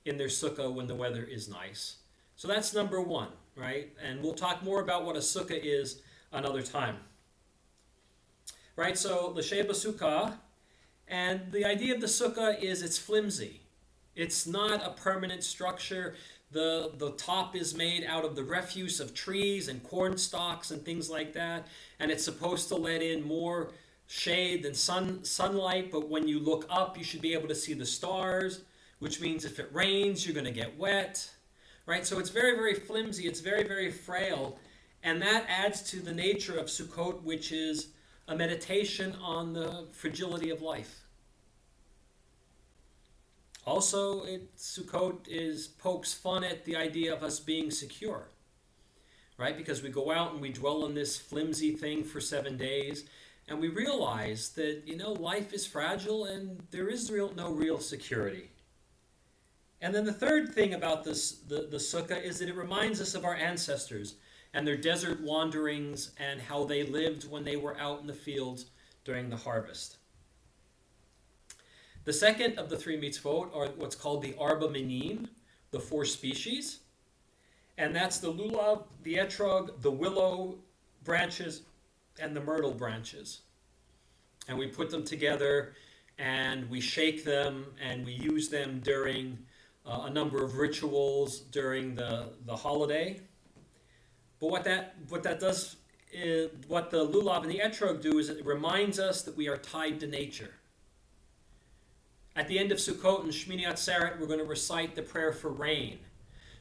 in their sukkah when the weather is nice. So that's number 1, right? And we'll talk more about what a sukkah is another time. Right, so the Sheba Sukkah, and the idea of the sukkah is it's flimsy. It's not a permanent structure. The top is made out of the refuse of trees and corn stalks and things like that, and it's supposed to let in more shade than sunlight, but when you look up, you should be able to see the stars, which means if it rains, you're going to get wet. Right, so it's very, very flimsy. It's very, very frail. And that adds to the nature of Sukkot, which is a meditation on the fragility of life. Also, Sukkot pokes fun at the idea of us being secure, right? Because we go out and we dwell in this flimsy thing for 7 days, and we realize that, life is fragile and there is no real security. And then the third thing about the sukkah is that it reminds us of our ancestors and their desert wanderings and how they lived when they were out in the fields during the harvest. The second of the 3 mitzvot are what's called the Arba Minim, the 4 species. And that's the lulav, the etrog, the willow branches, and the myrtle branches. And we put them together and we shake them and we use them during a number of rituals during the holiday. But what that does is, what the lulav and the etrog do is it reminds us that we are tied to nature. At the end of Sukkot and Shmini Atzeret, we're going to recite the prayer for rain,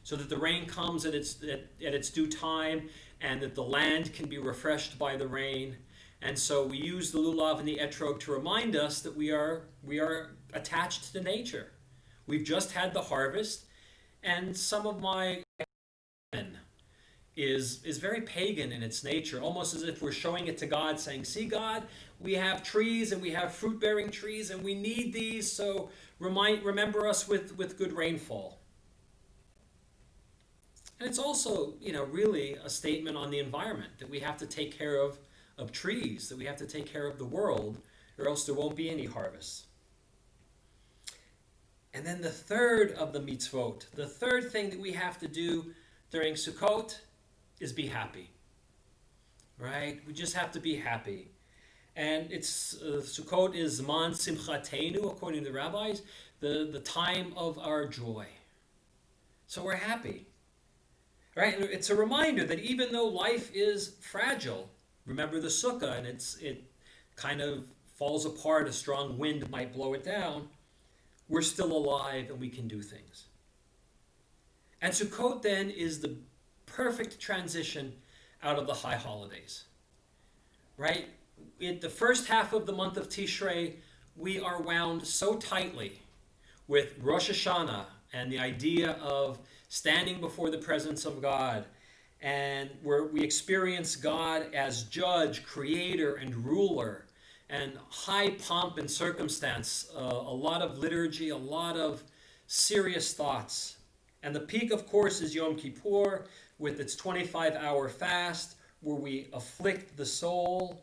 so that the rain comes at its due time, and that the land can be refreshed by the rain. And so we use the lulav and the etrog to remind us that we are attached to nature. We've just had the harvest, and some of my is very pagan in its nature, almost as if we're showing it to God, saying, see, God, we have trees and we have fruit-bearing trees and we need these, so remember us with good rainfall. And it's also, really a statement on the environment, that we have to take care of trees, that we have to take care of the world, or else there won't be any harvests. And then the third of the mitzvot, the third thing that we have to do during Sukkot is be happy, right? We just have to be happy. And Sukkot is Zman Simchatenu, according to the rabbis, the time of our joy. So we're happy, right? And it's a reminder that even though life is fragile, remember the sukkah, and it kind of falls apart, a strong wind might blow it down, we're still alive and we can do things. And Sukkot then is the perfect transition out of the high holidays, right? In the first half of the month of Tishrei, we are wound so tightly with Rosh Hashanah and the idea of standing before the presence of God, and where we experience God as judge, creator, and ruler, and high pomp and circumstance, a lot of liturgy, a lot of serious thoughts. And the peak, of course, is Yom Kippur with its 25-hour fast, where we afflict the soul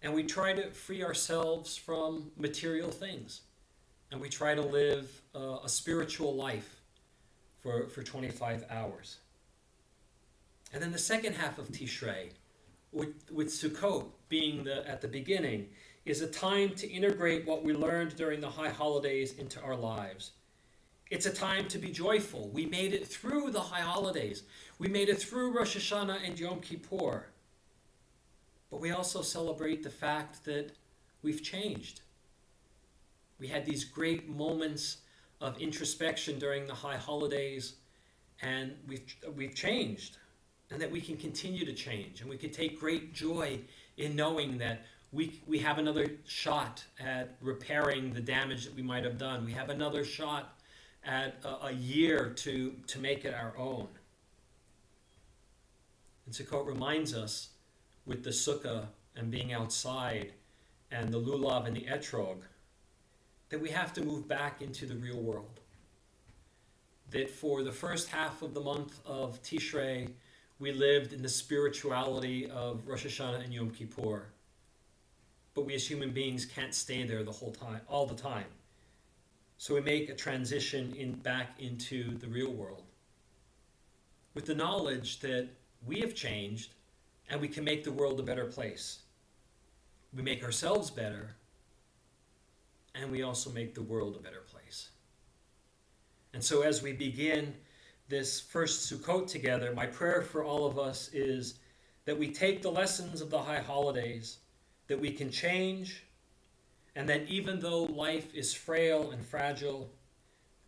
and we try to free ourselves from material things. And we try to live a spiritual life for 25 hours. And then the second half of Tishrei, with Sukkot being at the beginning, is a time to integrate what we learned during the high holidays into our lives. It's a time to be joyful. We made it through the high holidays. We made it through Rosh Hashanah and Yom Kippur. But we also celebrate the fact that we've changed. We had these great moments of introspection during the high holidays, and we've changed, and that we can continue to change, and we can take great joy in knowing that we have another shot at repairing the damage that we might have done. We have another shot at a year to make it our own. And Sukkot reminds us, with the sukkah and being outside and the lulav and the etrog, that we have to move back into the real world. That for the first half of the month of Tishrei, we lived in the spirituality of Rosh Hashanah and Yom Kippur. But we as human beings can't stay there the whole time, all the time. So we make a transition back into the real world, with the knowledge that we have changed and we can make the world a better place. We make ourselves better, and we also make the world a better place. And so as we begin this first Sukkot together, my prayer for all of us is that we take the lessons of the high holidays, that we can change, and that even though life is frail and fragile,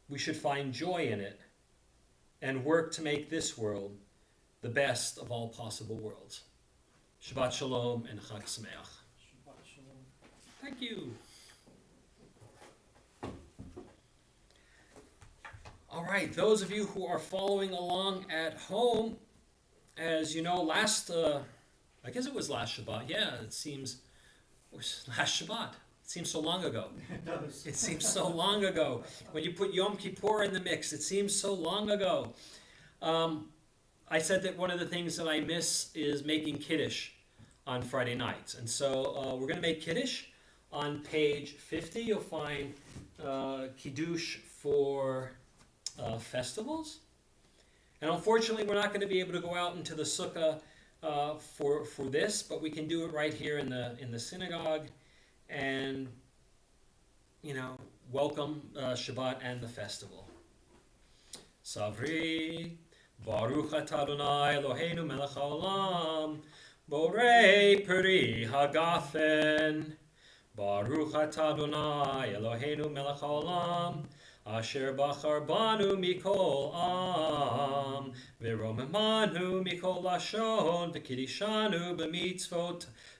we should find joy in it and work to make this world the best of all possible worlds. Shabbat Shalom and Chag Sameach. Shabbat Shalom. Thank you. All right, those of you who are following along at home, as you know, I guess it was last Shabbat. Yeah, it was last Shabbat. It seems so long ago. It does. It seems so long ago. When you put Yom Kippur in the mix, it seems so long ago. I said that one of the things that I miss is making Kiddush on Friday nights. And so we're going to make Kiddush. On page 50, you'll find Kiddush for festivals. And unfortunately, we're not going to be able to go out into the sukkah for this, but we can do it right here in the synagogue. And, welcome Shabbat and the festival. Savri, Baruch atah Adonai Eloheinu melech haolam, borei peri hagafen. Baruch atah Adonai Eloheinu melech haolam, asher bachar banu mikol am, v'romemanu mikol lashon, v'kidishanu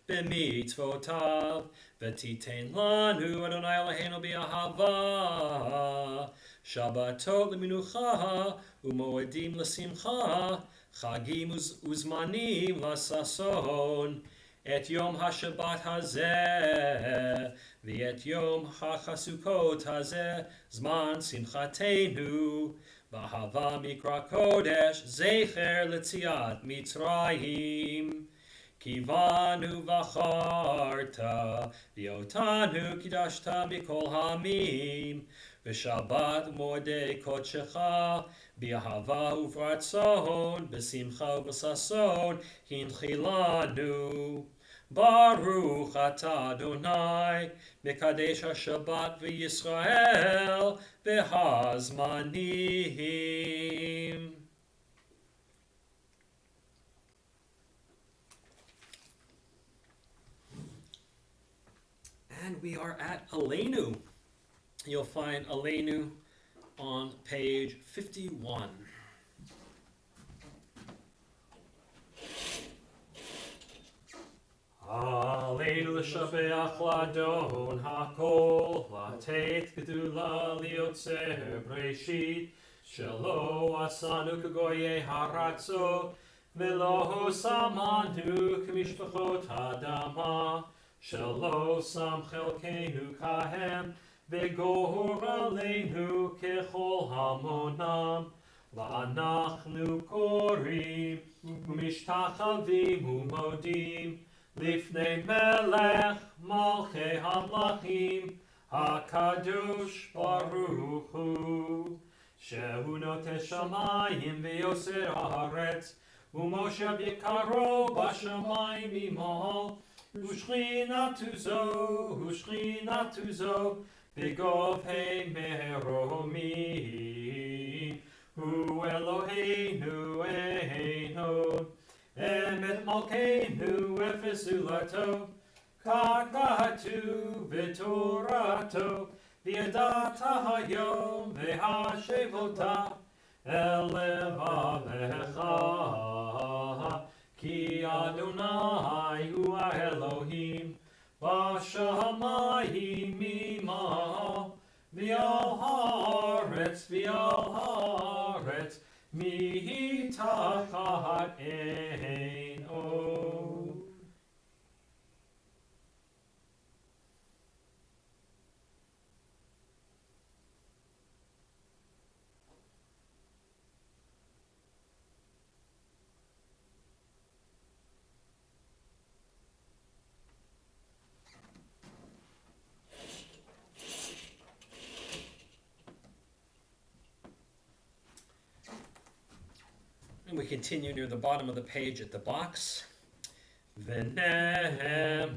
b'mitzvotav, v'titein lanu Adonai Eloheinu b'ahava, Shabbatot l'minucha, u'moedim l'simcha, chagim uzmanim l'sason, et yom ha-Shabbat hazeh, v'et yom ha-Chasukot hazeh, zman simchatenu, b'ahava mikra kodesh, zecher l'tziat Mitzrayim. Kivanu v'acharta, v'yotanu kidashta mikol hamim, v'shabbat moedei kodshecha, b'ahava uvratzon, b'simcha v'sason, hinchilanu. Baruch atah Adonai, mekadesh ha-Shabbat v'Yisrael, v'hazmanim. we are at Aleinu. You'll find Aleinu on page 51. Aleinu l'shabeach l'adon hakol, l'teit gedula liotzer breshit, shelo asanu k'goyei haratzo, v'lo samanu k'mishpachot hadama, shelo sam chelkeinu kahem, v'gor aleinu kechol hamonam, la'anachnu korim, u'mishtachavim u'modim, Lifnei melech malchei hamlachim hakadosh baruch hu shehu noteh shamayim v'yoser haaretz u'moshav yikaro b'shamayim imo u'shchinatu zo b'gov hei meromi hu Eloheinu eino Emet malkeinu efesulato, kakatu v'torato, v'yadata hayom v'hashevota, elevavecha, ki Adonai hu Elohim, b'shamayim imah, v'yal haaretz, mihi tachat ein od. And we continue near the bottom of the page at the box. V'nehemar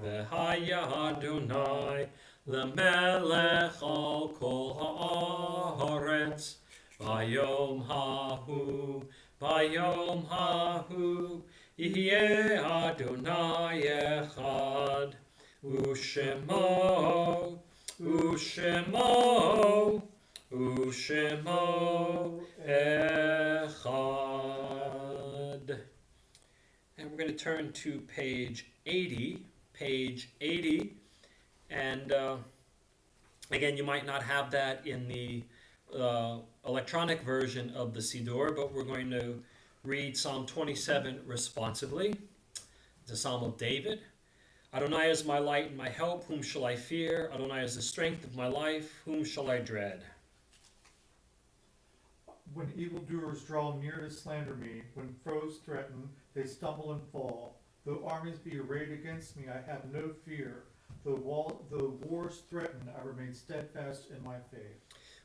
v'haya Adonai l'melech al kol haaretz bayom hahu yeh Adonai echad u'shemo echad. And we're going to turn to page 80. And again, you might not have that in the electronic version of the Siddur, but we're going to read Psalm 27 responsively. It's a Psalm of David. Adonai is my light and my help, whom shall I fear? Adonai is the strength of my life, whom shall I dread? When evildoers draw near to slander me, when foes threaten, they stumble and fall. Though armies be arrayed against me, I have no fear. Though wars threaten, I remain steadfast in my faith.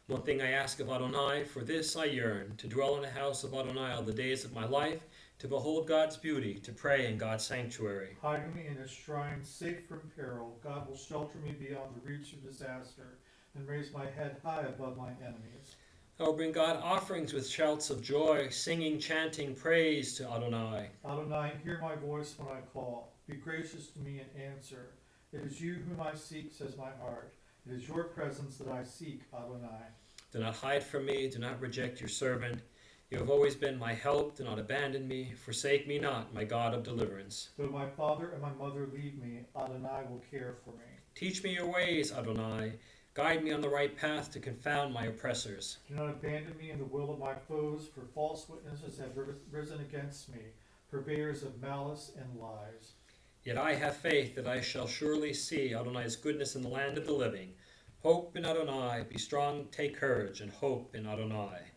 One thing I ask of Adonai, for this I yearn, to dwell in the house of Adonai all the days of my life, to behold God's beauty, to pray in God's sanctuary. Hiding me in a shrine safe from peril, God will shelter me beyond the reach of disaster, and raise my head high above my enemies. I will bring God offerings with shouts of joy, singing, chanting praise to Adonai. Adonai, hear my voice when I call. Be gracious to me and answer. It is you whom I seek, says my heart. It is your presence that I seek, Adonai. Do not hide from me, do not reject your servant. You have always been my help, do not abandon me. Forsake me not, my God of deliverance. Though my father and my mother leave me, Adonai will care for me. Teach me your ways, Adonai. Guide me on the right path to confound my oppressors. Do not abandon me in the will of my foes, for false witnesses have risen against me, purveyors of malice and lies. Yet I have faith that I shall surely see Adonai's goodness in the land of the living. Hope in Adonai, be strong, take courage, and hope in Adonai.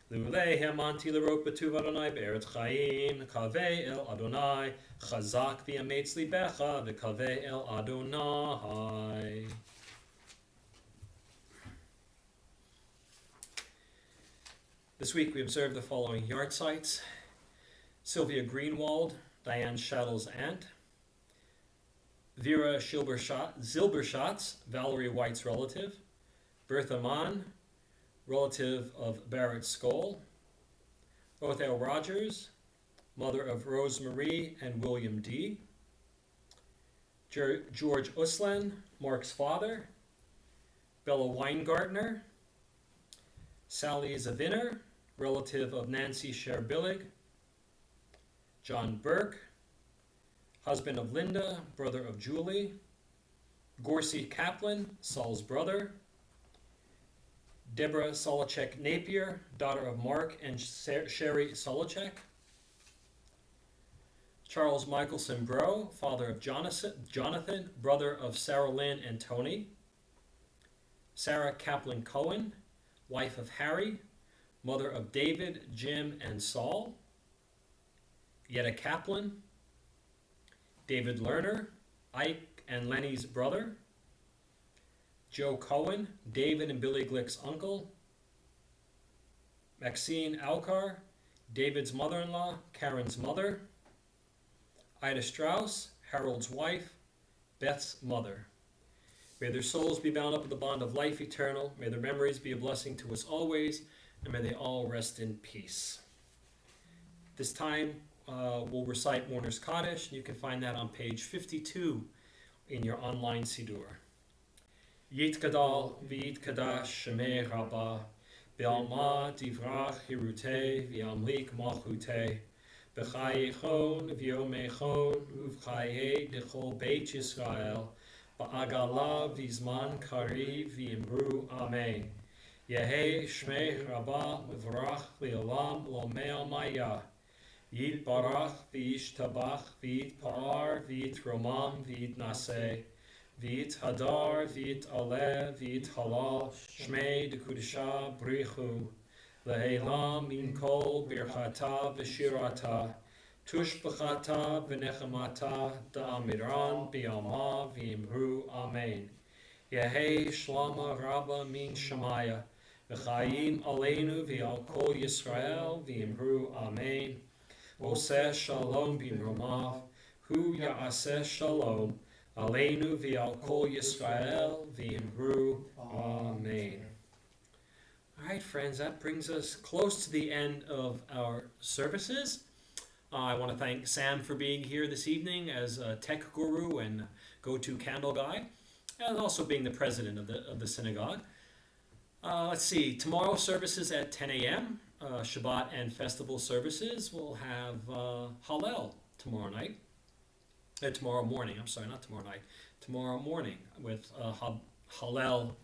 Lulei hamanti l'rot b'tuv Adonai be'eretz chaim, kaveh el Adonai, chazak v'yametz libecha, v'kaveh el Adonai. This week we observe the following yard sites: Sylvia Greenwald, Diane Shaddle's aunt; Vera Zilberschatz, Valerie White's relative; Bertha Mann, relative of Barrett Skoll; Othel Rogers, mother of Rose Marie and William D.; George Uslan, Mark's father. Bella Weingartner. Sally Zaviner, relative of Nancy Sherbillig. John Burke, husband of Linda, brother of Julie. Gorsey Kaplan, Saul's brother. Deborah Solocek Napier, daughter of Mark and Sherry Solocek. Charles Michelson Bro, father of Jonathan, brother of Sarah Lynn and Tony. Sarah Kaplan Cohen, wife of Harry, mother of David, Jim, and Saul. Yetta Kaplan. David Lerner, Ike and Lenny's brother. Joe Cohen, David and Billy Glick's uncle. Maxine Alcar, David's mother-in-law, Karen's mother. Ida Strauss, Harold's wife, Beth's mother. May their souls be bound up with the bond of life eternal. May their memories be a blessing to us always, and may they all rest in peace. This time we'll recite Mourner's Kaddish. You can find that on page 52 in your online Siddur. Yitkadal v'yitkadash shemei Rabbah, Be'alma divrach hirutei v'yamlik malchutei, B'chayechon v'yomechon uv'chayei dechol Beit Yisrael, Ba'agala v'zman kariv v'yimru Amen. Yehei shmei Rabbah v'vrach li'olam lo me'al maya. Yitbarach v'yishtabach v'yitpa'ar v'yitromam v'yitnaseh. V'it hadar, v'it aleh, v'it halal, shmei dekudisha brichu, lehelam min kol birchata v'shirata, tushbachata v'nechamata, da'amiran b'yama v'imru amen. Yehei shlama rabba min shamaya, v'chayim aleinu v'al kol Yisrael v'imru amen. Oseh shalom b'imromav, hu ya'aseh shalom, Aleinu v'al kol Yisrael v'imru. Amen. All right, friends, that brings us close to the end of our services. I want to thank Sam for being here this evening as a tech guru and go-to candle guy, and also being the president of the synagogue. Let's see, tomorrow services at 10 a.m., Shabbat and festival services. We'll have Hallel tomorrow night. Tomorrow morning, I'm sorry, not tomorrow night, tomorrow morning with Hallel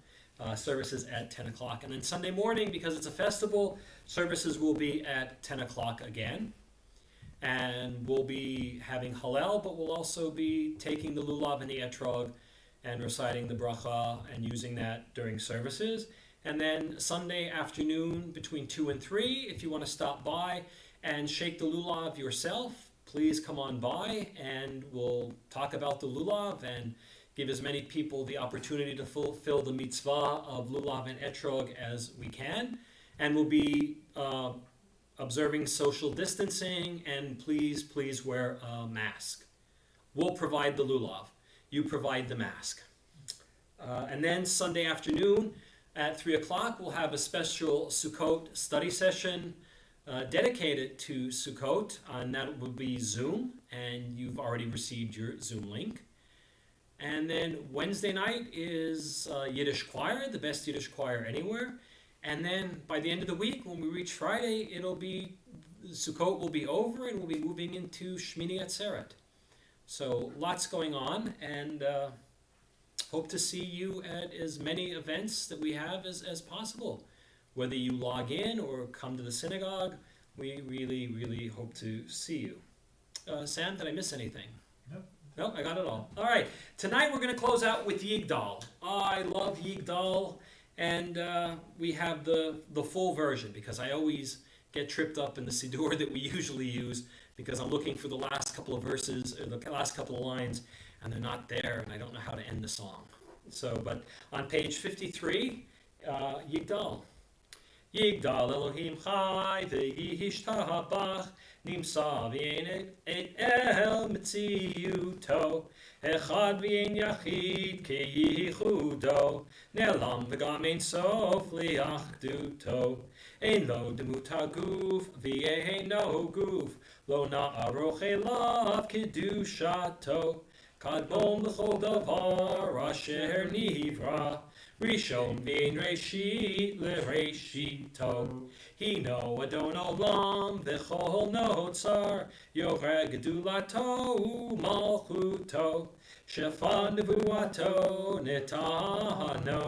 services at 10 o'clock. And then Sunday morning, because it's a festival, services will be at 10 o'clock again. And we'll be having Hallel, but we'll also be taking the Lulav and the Etrog and reciting the Bracha and using that during services. And then Sunday afternoon between 2 and 3, if you want to stop by and shake the Lulav yourself, please come on by and we'll talk about the Lulav and give as many people the opportunity to fulfill the mitzvah of Lulav and Etrog as we can. And we'll be observing social distancing, and please wear a mask. We'll provide the Lulav. You provide the mask. And then Sunday afternoon at 3 o'clock, we'll have a special Sukkot study session dedicated to Sukkot, and that will be Zoom, and you've already received your Zoom link. And then Wednesday night is Yiddish choir, the best Yiddish choir anywhere. And then by the end of the week, when we reach Friday, Sukkot will be over, and we'll be moving into Shmini Atzeret. So lots going on, and hope to see you at as many events that we have as possible. Whether you log in or come to the synagogue, we really hope to see you. Sam, did I miss anything? No, I got it all. All right, tonight we're going to close out with Yigdal. I love Yigdal, and we have the full version because I always get tripped up in the Siddur that we usually use because I'm looking for the last couple of verses, or the last couple of lines, and they're not there, and I don't know how to end the song. So, but on page 53, Yigdal. Yigdal Elohim Chai v'yishtabach nimsa v'yein et el mitziyuto echad v'yein yachid keyichudo ne'elam v'gam ein sof liachduto ein lo demut haguf v'yein no guf lo na'aroch elav kedushato Kadmon l'chol davar asher nivra. Rishon v'ein reshit l'reshito. Hino adon olam v'chol notzar. Yoreh gedulato u'malchuto. Shefan nevuato netano.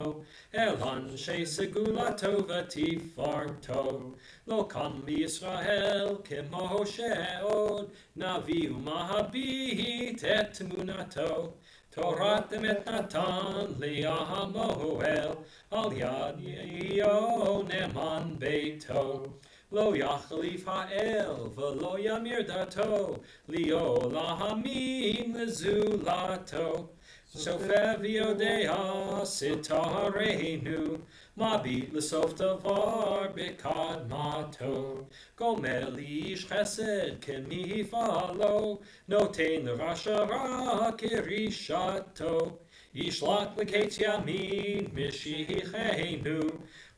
El anshe segulato v'tifarto. Lo kam Yisrael kemo she'od. Naviu mahabit et munato. Torat emet natan li'ahamoel. Al yad yo neman beito. Lo yachalif ha'el v'lo yamir dato. Lio lahamim lezulato. Sofev yodea sitarenu. Mabit l'sof davar b'kadmato. Gomer li'ish chesed kemifalo. Noten l'rasha ra kirishato. Yishlak l'ketz yamin mishichenu.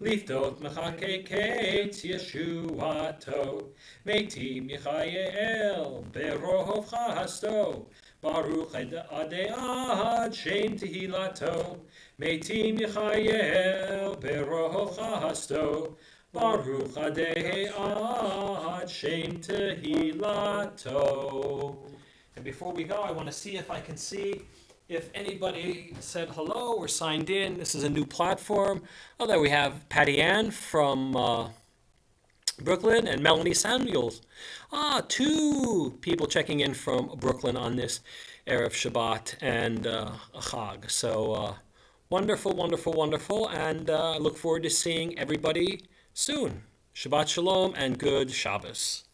Liftot mechake ketz yeshuato. Meitim yichayel berov chasto. Baruch Adead Shem Tehilato. Meitim Yechayel Berov Chasto. Baruch Adead Shem Tehilato. And before we go, I want to see if I can see if anybody said hello or signed in. This is a new platform. Oh, there we have Patty Ann from Brooklyn and Melanie Samuels. Two people checking in from Brooklyn on this Erev Shabbat and Chag. So wonderful, wonderful, wonderful. And I look forward to seeing everybody soon. Shabbat Shalom and good Shabbos.